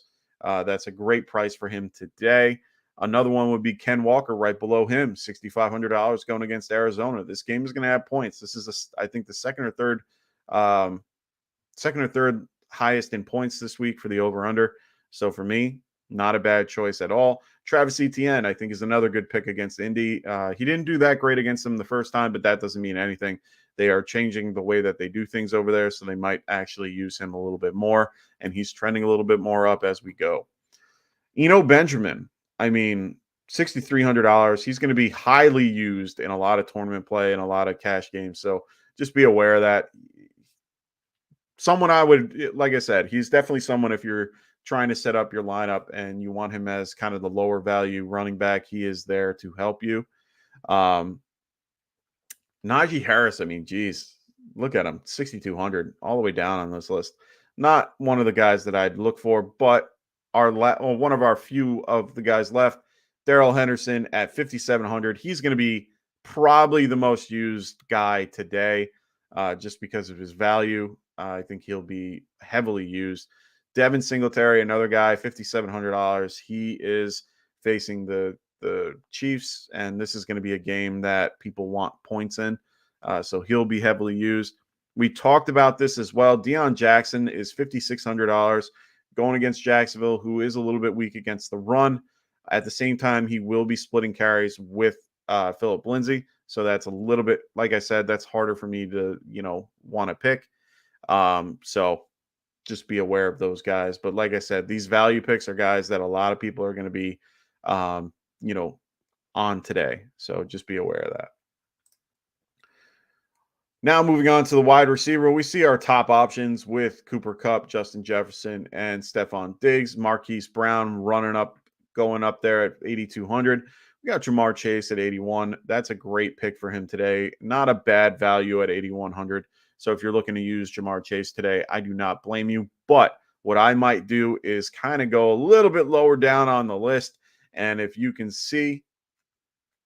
That's a great price for him today. Another one would be Ken Walker right below him, $6,500 going against Arizona. This game is going to have points. This is, I think, the second or third highest in points this week for the over-under. So for me, not a bad choice at all. Travis Etienne, I think, is another good pick against Indy. He didn't do that great against them the first time, but that doesn't mean anything. They are changing the way that they do things over there, so they might actually use him a little bit more, and he's trending a little bit more up as we go. Benjamin, I mean, $6,300. He's going to be highly used in a lot of tournament play and a lot of cash games, so just be aware of that. Someone I would, like I said, he's definitely someone if you're trying to set up your lineup and you want him as kind of the lower value running back, he is there to help you. Najee Harris, I mean, geez, look at him, 6,200, all the way down on this list. Not one of the guys that I'd look for, but one of our few of the guys left, Daryl Henderson at 5,700. He's going to be probably the most used guy today just because of his value. I think he'll be heavily used. Devin Singletary, another guy, $5,700. He is facing the Chiefs, and this is going to be a game that people want points in. So he'll be heavily used. We talked about this as well. Deon Jackson is $5,600 going against Jacksonville, who is a little bit weak against the run. At the same time, he will be splitting carries with Phillip Lindsay. So that's a little bit, like I said, that's harder for me to, want to pick. So just be aware of those guys. But like I said, these value picks are guys that a lot of people are going to be, on today. So just be aware of that. Now moving on to the wide receiver, we see our top options with Cooper Kupp, Justin Jefferson, and Stephon Diggs. Marquise Brown going up there at 8,200. We got Jamar Chase at 81. That's a great pick for him today. Not a bad value at 8,100. So if you're looking to use Jamar Chase today, I do not blame you. But what I might do is kind of go a little bit lower down on the list. And if you can see,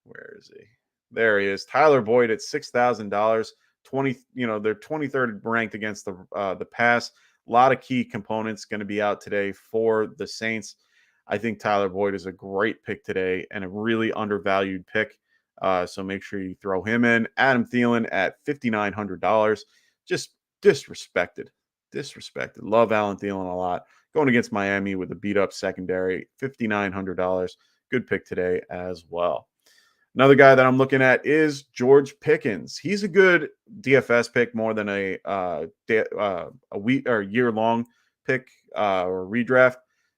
where is he? There he is. Tyler Boyd at $6,000. They're 23rd ranked against the pass. A lot of key components going to be out today for the Saints. I think Tyler Boyd is a great pick today and a really undervalued pick. So make sure you throw him in. Adam Thielen at $5,900. Just disrespected. Love Alan Thielen a lot. Going against Miami with a beat up secondary, $5,900. Good pick today as well. Another guy that I'm looking at is George Pickens. He's a good DFS pick more than a week or year-long pick or redraft.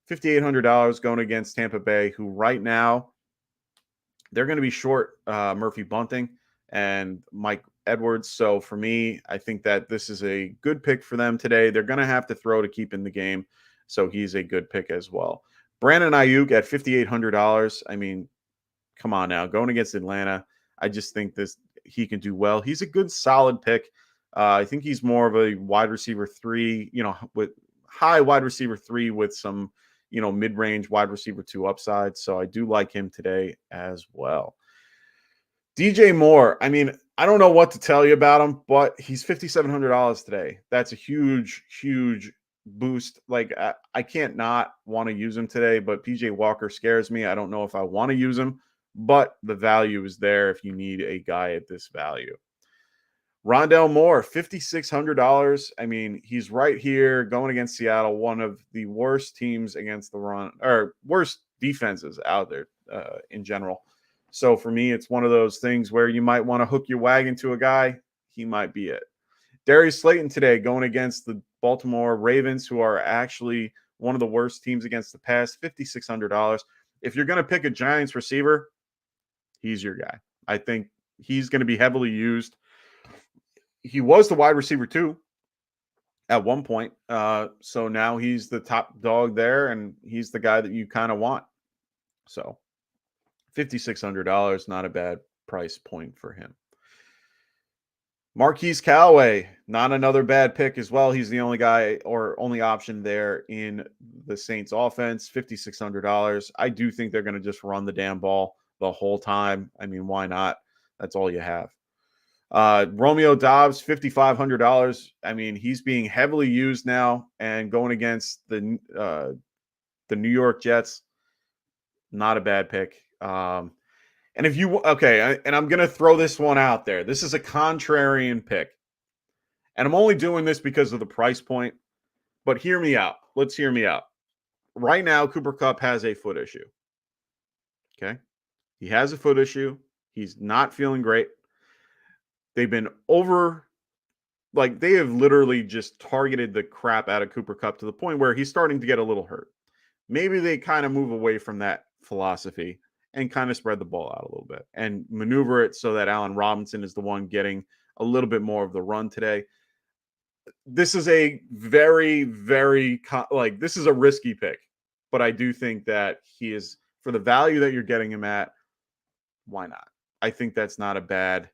$5,800 going against Tampa Bay, who right now they're going to be short Murphy Bunting and Mike Edwards. So for me, I think that this is a good pick for them today. They're going to have to throw to keep in the game. So he's a good pick as well. Brandon Ayuk at $5,800. I mean, come on now, going against Atlanta, I just think he can do well. He's a good, solid pick. I think he's more of a wide receiver 3, with high wide receiver 3 with some, mid-range wide receiver 2 upside. So I do like him today as well. DJ Moore, I mean, I don't know what to tell you about him, but he's $5,700 today. That's a huge, huge boost. Like, I can't not want to use him today, but PJ Walker scares me. I don't know if I want to use him, but the value is there if you need a guy at this value. Rondell Moore, $5,600. I mean, he's right here going against Seattle, one of the worst teams against the run, or worst defenses out there in general. So for me, it's one of those things where you might want to hook your wagon to a guy. He might be it. Darius Slayton today going against the Baltimore Ravens, who are actually one of the worst teams against the pass, $5,600. If you're going to pick a Giants receiver, he's your guy. I think he's going to be heavily used. He was the wide receiver 2 at one point. So now he's the top dog there, and he's the guy that you kind of want. So $5,600, not a bad price point for him. Marquis Callaway, not another bad pick as well. He's the only guy or only option there in the Saints offense, $5,600. I do think they're going to just run the damn ball the whole time. I mean, why not? That's all you have. Romeo Dobbs, $5,500. I mean, he's being heavily used now and going against the New York Jets. Not a bad pick. And if you, and I'm going to throw this one out there. This is a contrarian pick. And I'm only doing this because of the price point. But hear me out. Let's hear me out. Right now, Cooper Kupp has a foot issue. Okay? He has a foot issue. He's not feeling great. They've been they have literally just targeted the crap out of Cooper Kupp to the point where he's starting to get a little hurt. Maybe they kind of move away from that philosophy and kind of spread the ball out a little bit and maneuver it so that Allen Robinson is the one getting a little bit more of the run today. This is a very, very, this is a risky pick, but I do think that he is, for the value that you're getting him at, why not? I think that's not a bad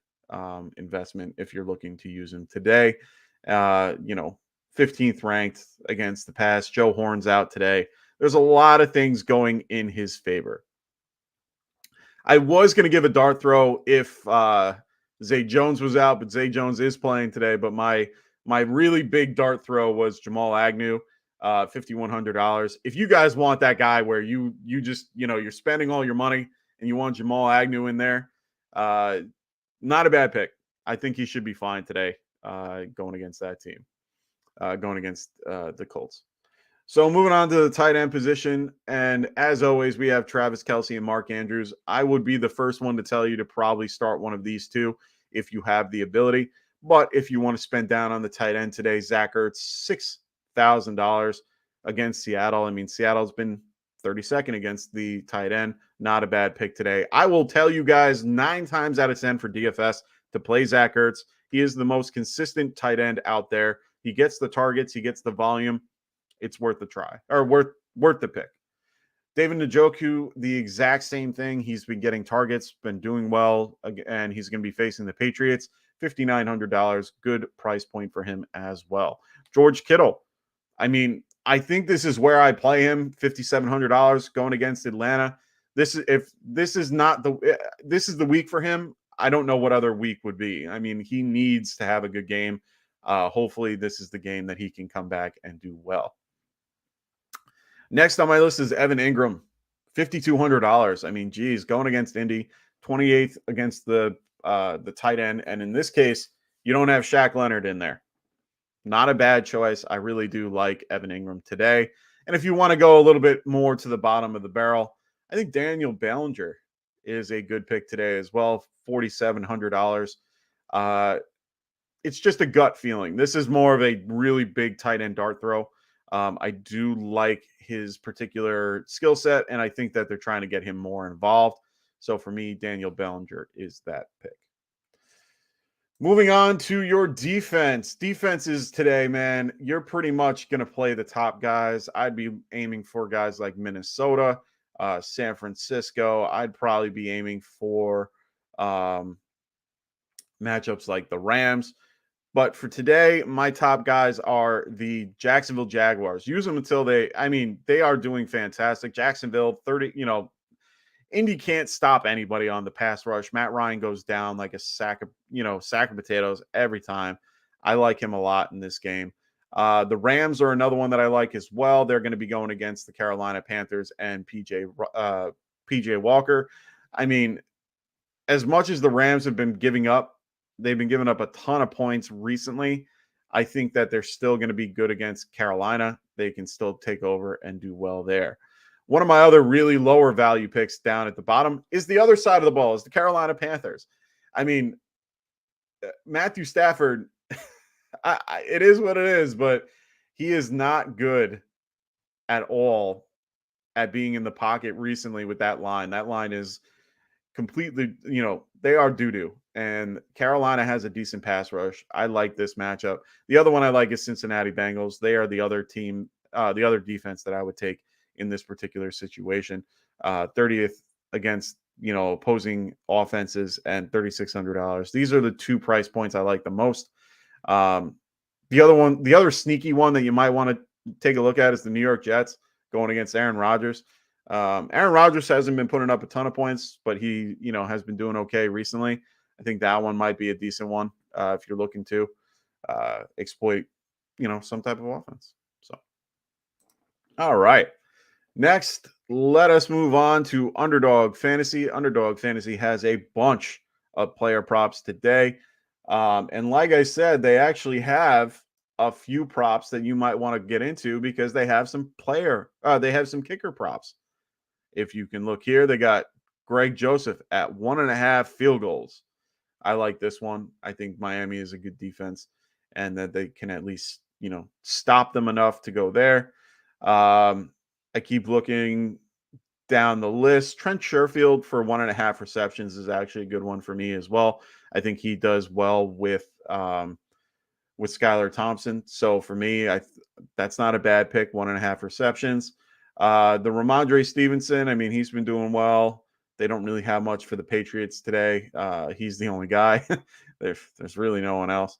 investment if you're looking to use him today. 15th ranked against the pass. Joe Horn's out today. There's a lot of things going in his favor. I was going to give a dart throw if Zay Jones was out, but Zay Jones is playing today. But my really big dart throw was Jamal Agnew, $5,100. If you guys want that guy where you just, you're spending all your money and you want Jamal Agnew in there, not a bad pick. I think he should be fine today going against that team, going against the Colts. So moving on to the tight end position, and as always, we have Travis Kelce and Mark Andrews. I would be the first one to tell you to probably start one of these two if you have the ability. But if you want to spend down on the tight end today, Zach Ertz, $6,000 against Seattle. I mean, Seattle's been 32nd against the tight end. Not a bad pick today. I will tell you guys 9 times out of 10 for DFS to play Zach Ertz. He is the most consistent tight end out there. He gets the targets. He gets the volume. It's worth the try, or worth the pick. David Njoku, the exact same thing. He's been getting targets, been doing well, and he's going to be facing the Patriots. $5,900, good price point for him as well. George Kittle, I mean, I think this is where I play him. $5,700 going against Atlanta. This is the week for him. I don't know what other week would be. I mean, he needs to have a good game. Hopefully, this is the game that he can come back and do well. Next on my list is Evan Ingram, $5,200. I mean, geez, going against Indy, 28th against the tight end, and in this case, you don't have Shaq Leonard in there. Not a bad choice. I really do like Evan Ingram today. And if you want to go a little bit more to the bottom of the barrel, I think Daniel Bellinger is a good pick today as well, $4,700. It's just a gut feeling. This is more of a really big tight end dart throw. I do like his particular skill set, and I think that they're trying to get him more involved. So for me, Daniel Bellinger is that pick. Moving on to your defense. Defenses today, man, you're pretty much going to play the top guys. I'd be aiming for guys like Minnesota. San Francisco. I'd probably be aiming for matchups like the Rams. But for today, my top guys are the Jacksonville Jaguars. Use them until they are doing fantastic. Jacksonville, 30, Indy can't stop anybody on the pass rush. Matt Ryan goes down like a sack of potatoes every time. I like him a lot in this game. The Rams are another one that I like as well. They're going to be going against the Carolina Panthers and PJ Walker. I mean, as much as the Rams have been giving up, they've been giving up a ton of points recently. I think that they're still going to be good against Carolina. They can still take over and do well there. One of my other really lower value picks down at the bottom is the other side of the ball, is the Carolina Panthers. I mean, Matthew Stafford, it is what it is, but he is not good at all at being in the pocket recently with that line. That line is completely, they are doo-doo. And Carolina has a decent pass rush. I like this matchup. The other one I like is Cincinnati Bengals. They are the other team, the other defense that I would take in this particular situation. 30th against, opposing offenses and $3,600. These are the two price points I like the most. The other sneaky one that you might want to take a look at is the New York Jets going against Aaron Rodgers. Aaron Rodgers hasn't been putting up a ton of points, but he, has been doing okay recently. I think that one might be a decent one if you're looking to exploit, some type of offense. So, all right. Next, let us move on to Underdog Fantasy. Underdog Fantasy has a bunch of player props today. And like I said, they actually have a few props that you might want to get into because they have some kicker props. If you can look here, they got Greg Joseph at 1.5 field goals. I like this one. I think Miami is a good defense and that they can at least, stop them enough to go there. I keep looking down the list. Trent Sherfield for 1.5 receptions is actually a good one for me as well. I think he does well with Skylar Thompson. So for me, that's not a bad pick. 1.5 receptions. The Ramondre Stevenson, he's been doing well. They don't really have much for the Patriots today. He's the only guy. There's really no one else.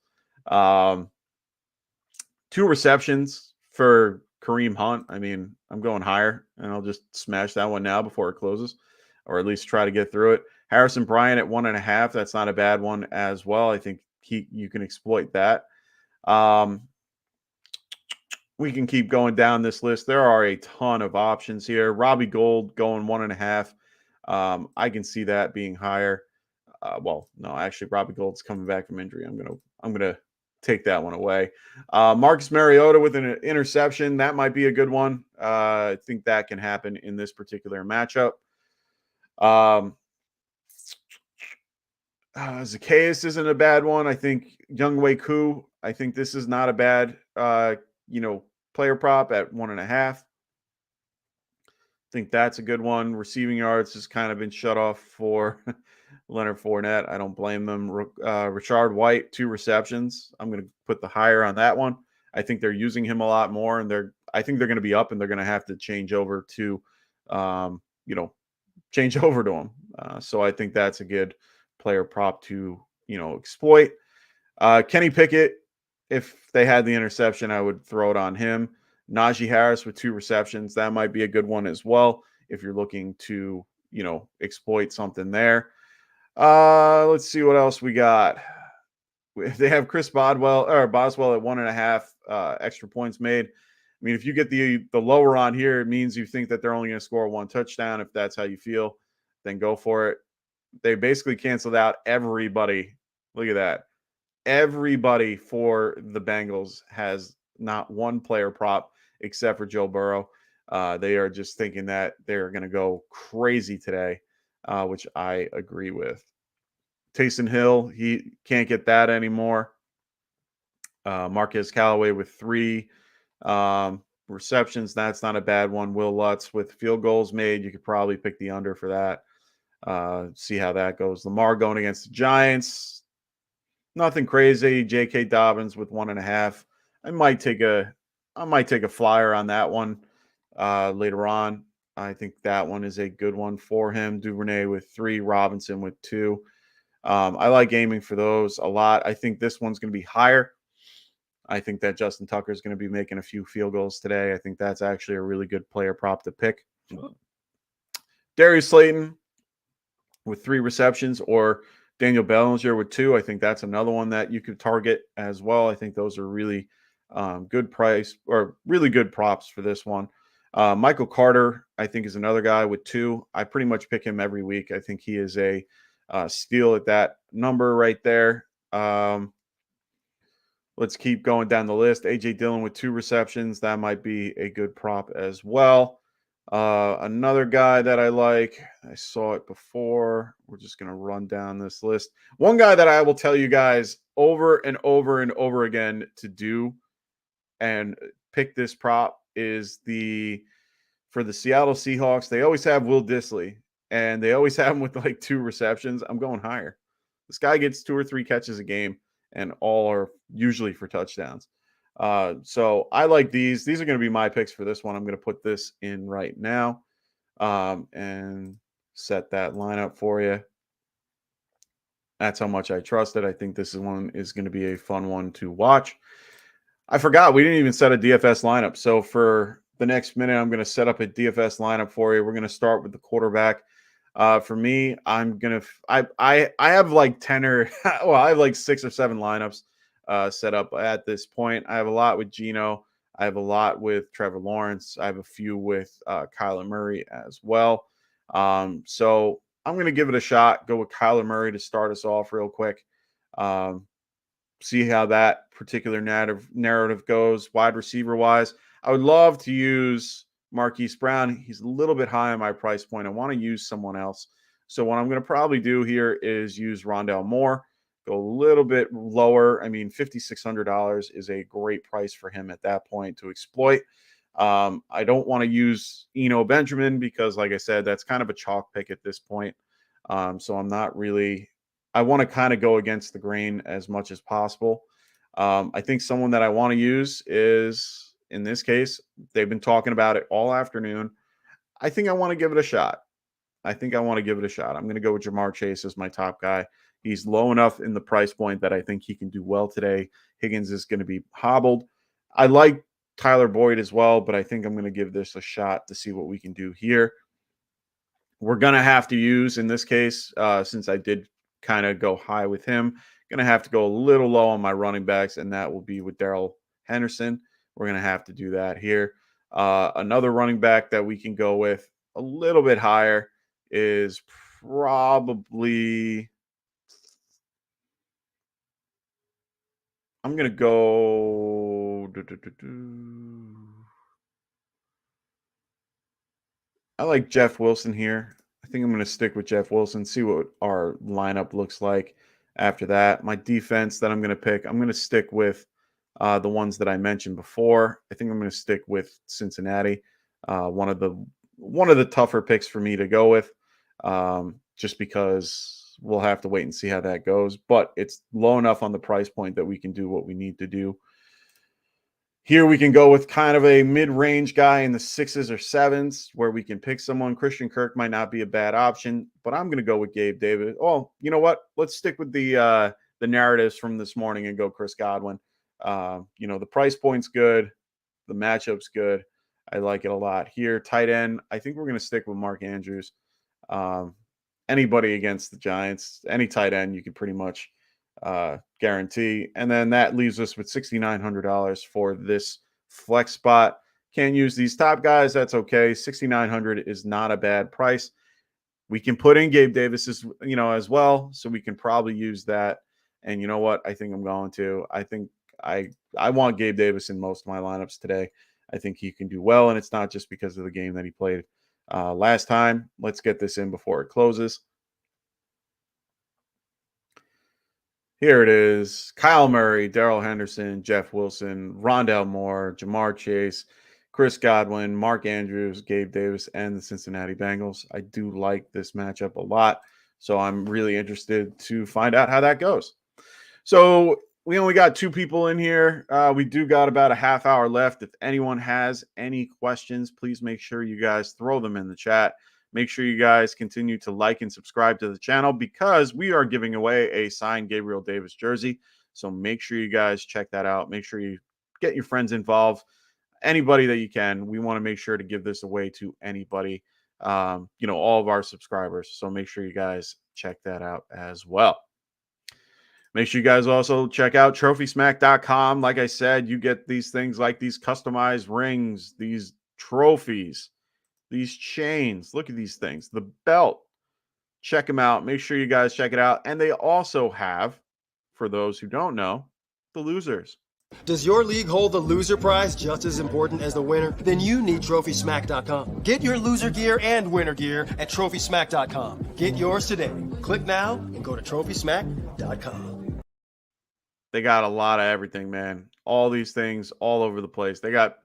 2 receptions for Kareem Hunt. I'm going higher, and I'll just smash that one now before it closes, or at least try to get through it. Harrison Bryant at 1.5. That's not a bad one as well. I think you can exploit that. We can keep going down this list. There are a ton of options here. Robbie Gould going 1.5. I can see that being higher. No, actually, Robbie Gould's coming back from injury. I'm gonna take that one away. Marcus Mariota with an interception. That might be a good one. I think that can happen in this particular matchup. Zacchaeus isn't a bad one. I think Younghoe Koo. I think this is not a bad, player prop at 1.5. I think that's a good one. Receiving yards has kind of been shut off for Leonard Fournette. I don't blame them. Rashard White, 2 receptions. I'm going to put the higher on that one. I think they're using him a lot more, and I think they're going to be up, and they're going to have to change over to, change over to him. So I think that's a good player prop to, exploit. Kenny Pickett, if they had the interception, I would throw it on him. Najee Harris with 2 receptions. That might be a good one as well if you're looking to, exploit something there. Let's see what else we got. If they have Chris Boswell at 1.5 extra points made. If you get the lower on here, it means you think that they're only going to score 1 touchdown. If that's how you feel, then go for it. They basically canceled out everybody. Look at that. Everybody for the Bengals has not one player prop except for Joe Burrow. They are just thinking that they're going to go crazy today, which I agree with. Taysom Hill, he can't get that anymore. Marquis Callaway with 3 receptions. That's not a bad one. Will Lutz with field goals made. You could probably pick the under for that. See how that goes. Lamar going against the Giants. Nothing crazy. J.K. Dobbins with 1.5. I might take a flyer on that one later on. I think that one is a good one for him. Duvernay with 3, Robinson with 2. I like aiming for those a lot. I think this one's going to be higher. I think that Justin Tucker is going to be making a few field goals today. I think that's actually a really good player prop to pick. Darius Slayton with 3 receptions, or Daniel Bellinger with 2. I think that's another one that you could target as well. I think those are really good price, or really good props for this one. Michael Carter, I think, is another guy with 2. I pretty much pick him every week. I think he is a steal at that number right there. Let's keep going down the list. A.J. Dillon with 2 receptions. That might be a good prop as well. Another guy that I like, I saw it before. We're just going to run down this list. One guy that I will tell you guys over and over and over again to do and pick this prop is for the Seattle Seahawks. They always have Will Dissly, and they always have him with like 2 receptions. I'm going higher. This guy gets 2 or 3 catches a game, and all are usually for touchdowns. So I like these. These are going to be my picks for this one. I'm going to put this in right now and set that lineup for you. That's how much I trust it. I think this one is going to be a fun one to watch. I forgot we didn't even set a DFS lineup. So for the next minute, I'm going to set up a DFS lineup for you. We're going to start with the quarterback. For me, I'm gonna. I have like 10 or well, I have like 6 or 7 lineups set up at this point. I have a lot with Geno. I have a lot with Trevor Lawrence. I have a few with Kyler Murray as well. So I'm gonna give it a shot. Go with Kyler Murray to start us off real quick. See how that particular narrative goes. Wide receiver wise, I would love to use Marquise Brown. He's a little bit high on my price point. I want to use someone else. So what I'm going to probably do here is use Rondale Moore, go a little bit lower. I mean, $5,600 is a great price for him at that point to exploit. I don't want to use Eno Benjamin because, like I said, that's kind of a chalk pick at this point. So I'm not really – I want to kind of go against the grain as much as possible. I think someone that I want to use is – in this case, they've been talking about it all afternoon. I think I want to give it a shot. I'm going to go with Jamar Chase as my top guy. He's low enough in the price point that I think he can do well today. Higgins is going to be hobbled. I like Tyler Boyd as well, but I think I'm going to give this a shot to see what we can do here. We're going to have to use, in this case, since I did kind of go high with him, going to have to go a little low on my running backs, and that will be with Daryl Henderson. We're going to have to do that here. Another running back that we can go with a little bit higher is probably – I'm going to go – I like Jeff Wilson here. I think I'm going to stick with Jeff Wilson, see what our lineup looks like after that. My defense that I'm going to pick, I'm going to stick with the ones that I mentioned before. I think I'm going to stick with Cincinnati. One of the tougher picks for me to go with, just because we'll have to wait and see how that goes. But it's low enough on the price point that we can do what we need to do. Here we can go with kind of a mid-range guy in the 6s or 7s where we can pick someone. Christian Kirk might not be a bad option, but I'm going to go with Gabe Davis. Oh, you know what? Let's stick with the narratives from this morning and go Chris Godwin. The price point's good. The matchup's good. I like it a lot. Here, tight end, I think we're going to stick with Mark Andrews. Anybody against the Giants, any tight end, you can pretty much guarantee. And then that leaves us with $6,900 for this flex spot. Can't use these top guys. That's okay. $6,900 is not a bad price. We can put in Gabe Davis as well. So we can probably use that. And you know what? I think I'm going to. I think I want Gabe Davis in most of my lineups today. I think he can do well, and it's not just because of the game that he played last time. Let's get this in before it closes. Here it is. Kyle Murray, Daryl Henderson, Jeff Wilson, Rondale Moore, Jamar Chase, Chris Godwin, Mark Andrews, Gabe Davis, and the Cincinnati Bengals. I do like this matchup a lot, so I'm really interested to find out how that goes. So we only got 2 people in here. We do got about a half hour left. If anyone has any questions, please make sure you guys throw them in the chat. Make sure you guys continue to like and subscribe to the channel because we are giving away a signed Gabriel Davis jersey. So make sure you guys check that out. Make sure you get your friends involved. Anybody that you can. We want to make sure to give this away to anybody, all of our subscribers. So make sure you guys check that out as well. Make sure you guys also check out trophysmack.com. Like I said, you get these things like these customized rings, these trophies, these chains. Look at these things. The belt. Check them out. Make sure you guys check it out. And they also have, for those who don't know, the losers. Does your league hold the loser prize just as important as the winner? Then you need trophysmack.com. Get your loser gear and winner gear at trophysmack.com. Get yours today. Click now and go to trophysmack.com. They got a lot of everything, man. All these things all over the place. They got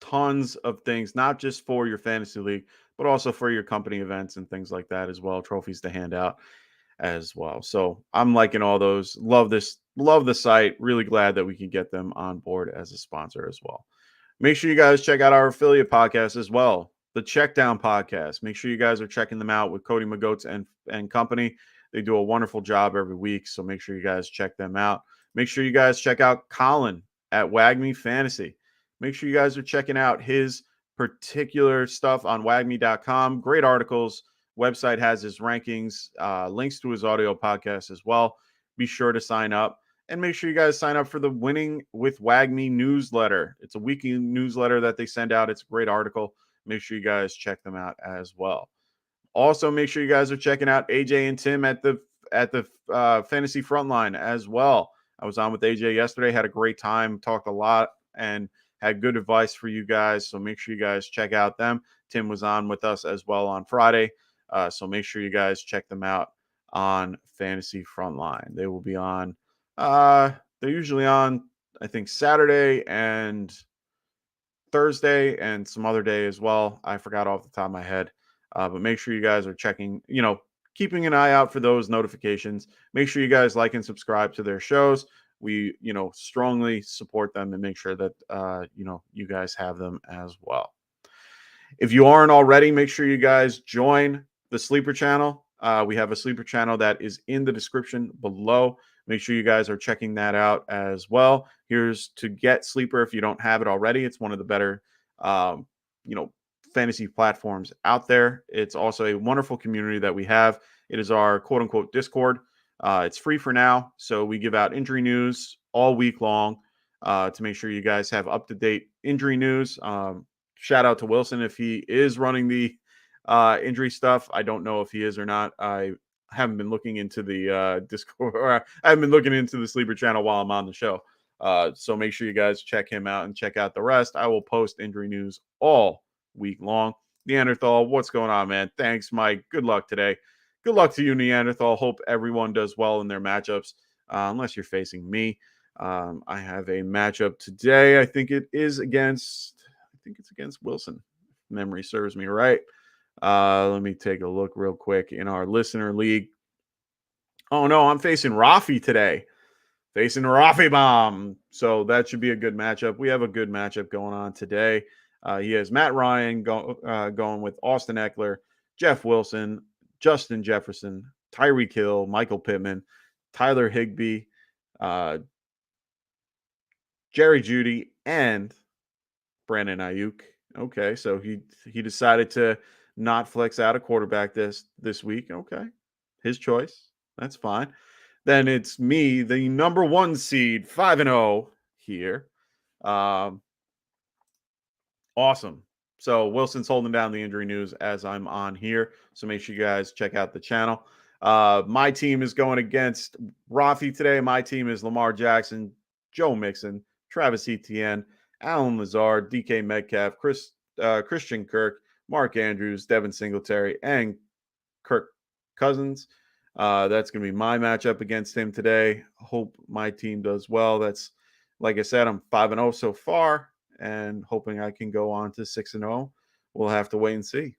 tons of things, not just for your fantasy league, but also for your company events and things like that as well. Trophies to hand out as well. So I'm liking all those. Love this. Love the site. Really glad that we can get them on board as a sponsor as well. Make sure you guys check out our affiliate podcast as well, the Checkdown Podcast. Make sure you guys are checking them out with Cody McGoats and company. They do a wonderful job every week, so make sure you guys check them out. Make sure you guys check out Colin at WAGMI Fantasy. Make sure you guys are checking out his particular stuff on WAGMI.com. Great articles. Website has his rankings, links to his audio podcast as well. Be sure to sign up. And make sure you guys sign up for the Winning with WAGMI newsletter. It's a weekly newsletter that they send out. It's a great article. Make sure you guys check them out as well. Also, make sure you guys are checking out AJ and Tim at the Fantasy Frontline as well. I was on with AJ yesterday, had a great time, talked a lot, and had good advice for you guys. So make sure you guys check out them. Tim was on with us as well on Friday. So make sure you guys check them out on Fantasy Frontline. They will be on, they're usually on, I think, Saturday and Thursday and some other day as well. I forgot off the top of my head. But make sure you guys are checking, keeping an eye out for those notifications. Make sure you guys like and subscribe to their shows. We, strongly support them and make sure that, you guys have them as well. If you aren't already, make sure you guys join the Sleeper channel. We have a Sleeper channel that is in the description below. Make sure you guys are checking that out as well. Here's to get Sleeper if you don't have it already. It's one of the better, fantasy platforms out there. It's also a wonderful community that we have. It is our quote unquote Discord. It's free for now. So we give out injury news all week long to make sure you guys have up-to-date injury news. Shout out to Wilson if he is running the injury stuff. I don't know if he is or not. I haven't been looking into the Discord, or I haven't been looking into the Sleeper channel while I'm on the show. So make sure you guys check him out and check out the rest. I will post injury news all week long. Neanderthal, what's going on, man? Thanks, Mike. Good luck today. Good luck to you, Neanderthal. Hope everyone does well in their matchups, unless you're facing me. I have a matchup today. I think it's against Wilson. If memory serves me right. Let me take a look real quick in our listener league. Oh no, I'm facing Rafi today. Facing Rafi Bomb. So that should be a good matchup. We have a good matchup going on today. He has Matt Ryan going with Austin Eckler, Jeff Wilson, Justin Jefferson, Tyreek Hill, Michael Pittman, Tyler Higbee, Jerry Jeudy, and Brandon Ayuk. Okay, so he decided to not flex out a quarterback this week. Okay, his choice. That's fine. Then it's me, the number 1 seed, 5-0 here. Awesome. So Wilson's holding down the injury news as I'm on here. So make sure you guys check out the channel. My team is going against Rafi today. My team is Lamar Jackson, Joe Mixon, Travis Etienne, Alan Lazard, DK Metcalf, Christian Kirk, Mark Andrews, Devin Singletary, and Kirk Cousins. That's going to be my matchup against him today. Hope my team does well. That's, like I said, I'm 5-0 so far, and hoping I can go on to 6-0. We'll have to wait and see.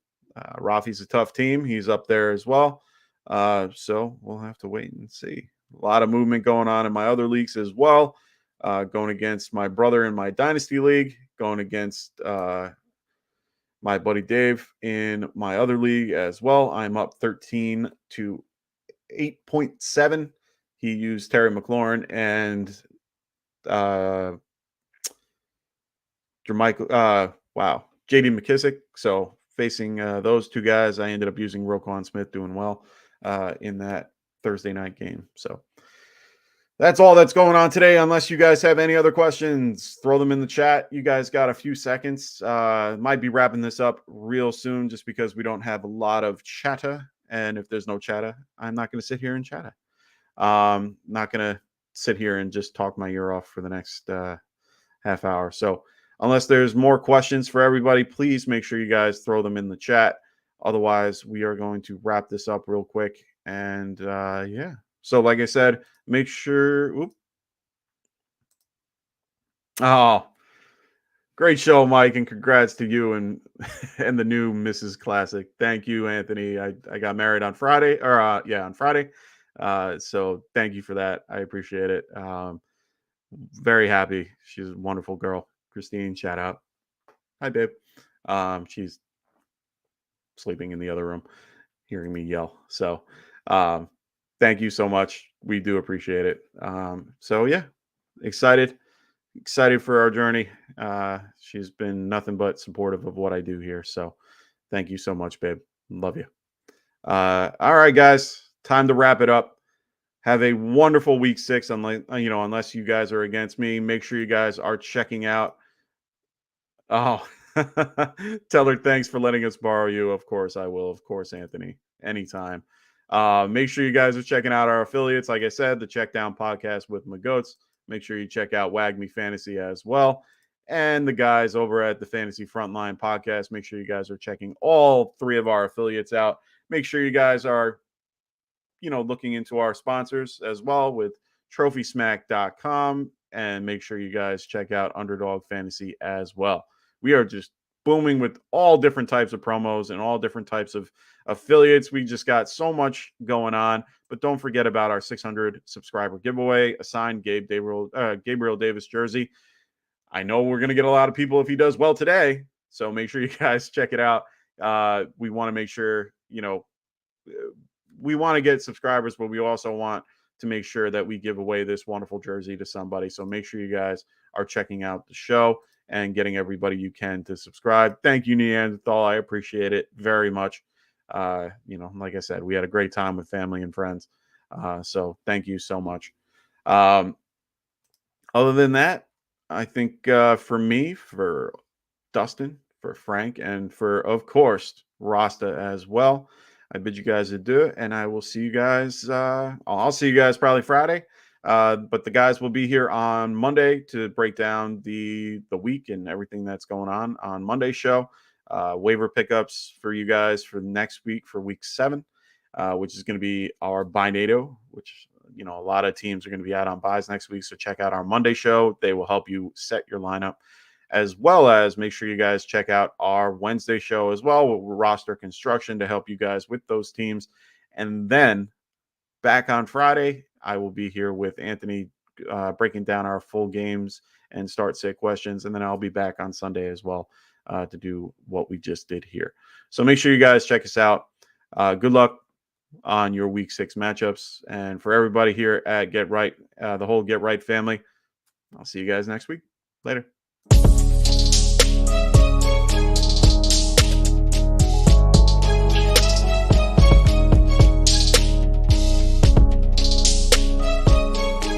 Rafi's a tough team. He's up there as well. So we'll have to wait and see. A lot of movement going on in my other leagues as well. Going against my brother in my Dynasty League, going against my buddy Dave in my other league as well. I'm up 13 to 8.7. He used Terry McLaurin and JD McKissick. So facing those two guys, I ended up using Roquan Smith, doing well in that Thursday night game. So that's all that's going on today. Unless you guys have any other questions, throw them in the chat. You guys got a few seconds. Might be wrapping this up real soon just because we don't have a lot of chatter. And if there's no chatter, I'm not going to sit here and chatter. Not going to sit here and just talk my ear off for the next half hour. So unless there's more questions for everybody, please make sure you guys throw them in the chat. Otherwise, we are going to wrap this up real quick. And yeah. So like I said, make sure. Oh, great show, Mike, and congrats to you and and the new Mrs. Classic. Thank you, Anthony. I got married on Friday, or on Friday. So thank you for that. I appreciate it. Very happy. She's a wonderful girl. Christine, shout out. Hi, babe. She's sleeping in the other room, hearing me yell. So thank you so much. We do appreciate it. So yeah, excited for our journey. She's been nothing but supportive of what I do here. So thank you so much, babe. Love you. All right, guys, time to wrap it up. Have a wonderful week 6. Unless you guys are against me, make sure you guys are checking out. Oh, tell her thanks for letting us borrow you. Of course I will. Of course, Anthony, anytime. Make sure you guys are checking out our affiliates. Like I said, the Check Down Podcast with my goats. Make sure you check out WAGMI Fantasy as well. And the guys over at the Fantasy Frontline Podcast. Make sure you guys are checking all 3 of our affiliates out. Make sure you guys are looking into our sponsors as well with TrophySmack.com, and make sure you guys check out Underdog Fantasy as well. We are just booming with all different types of promos and all different types of affiliates. We just got so much going on, but don't forget about our 600 subscriber giveaway, a signed Gabriel Davis jersey. I know we're going to get a lot of people if he does well today, so make sure you guys check it out. We want to make sure, we want to get subscribers, but we also want to make sure that we give away this wonderful jersey to somebody. So make sure you guys are checking out the show and getting everybody you can to subscribe. Thank you, Neanderthal. I appreciate it very much. Like I said, we had a great time with family and friends. So thank you so much. Other than that, I think for me, for Dustin, for Frank, and for, of course, Rasta as well, I bid you guys adieu, and I will see you guys. I'll see you guys probably Friday, but the guys will be here on Monday to break down the week and everything that's going on Monday's show. Waiver pickups for you guys for next week for week 7, which is going to be our Binado, which a lot of teams are going to be out on buys next week. So check out our Monday show. They will help you set your lineup, as well as make sure you guys check out our Wednesday show as well with roster construction to help you guys with those teams. And then back on Friday, I will be here with Anthony breaking down our full games and start sit questions. And then I'll be back on Sunday as well to do what we just did here. So make sure you guys check us out. Good luck on your week 6 matchups. And for everybody here at Get Right, the whole Get Right family, I'll see you guys next week. Later.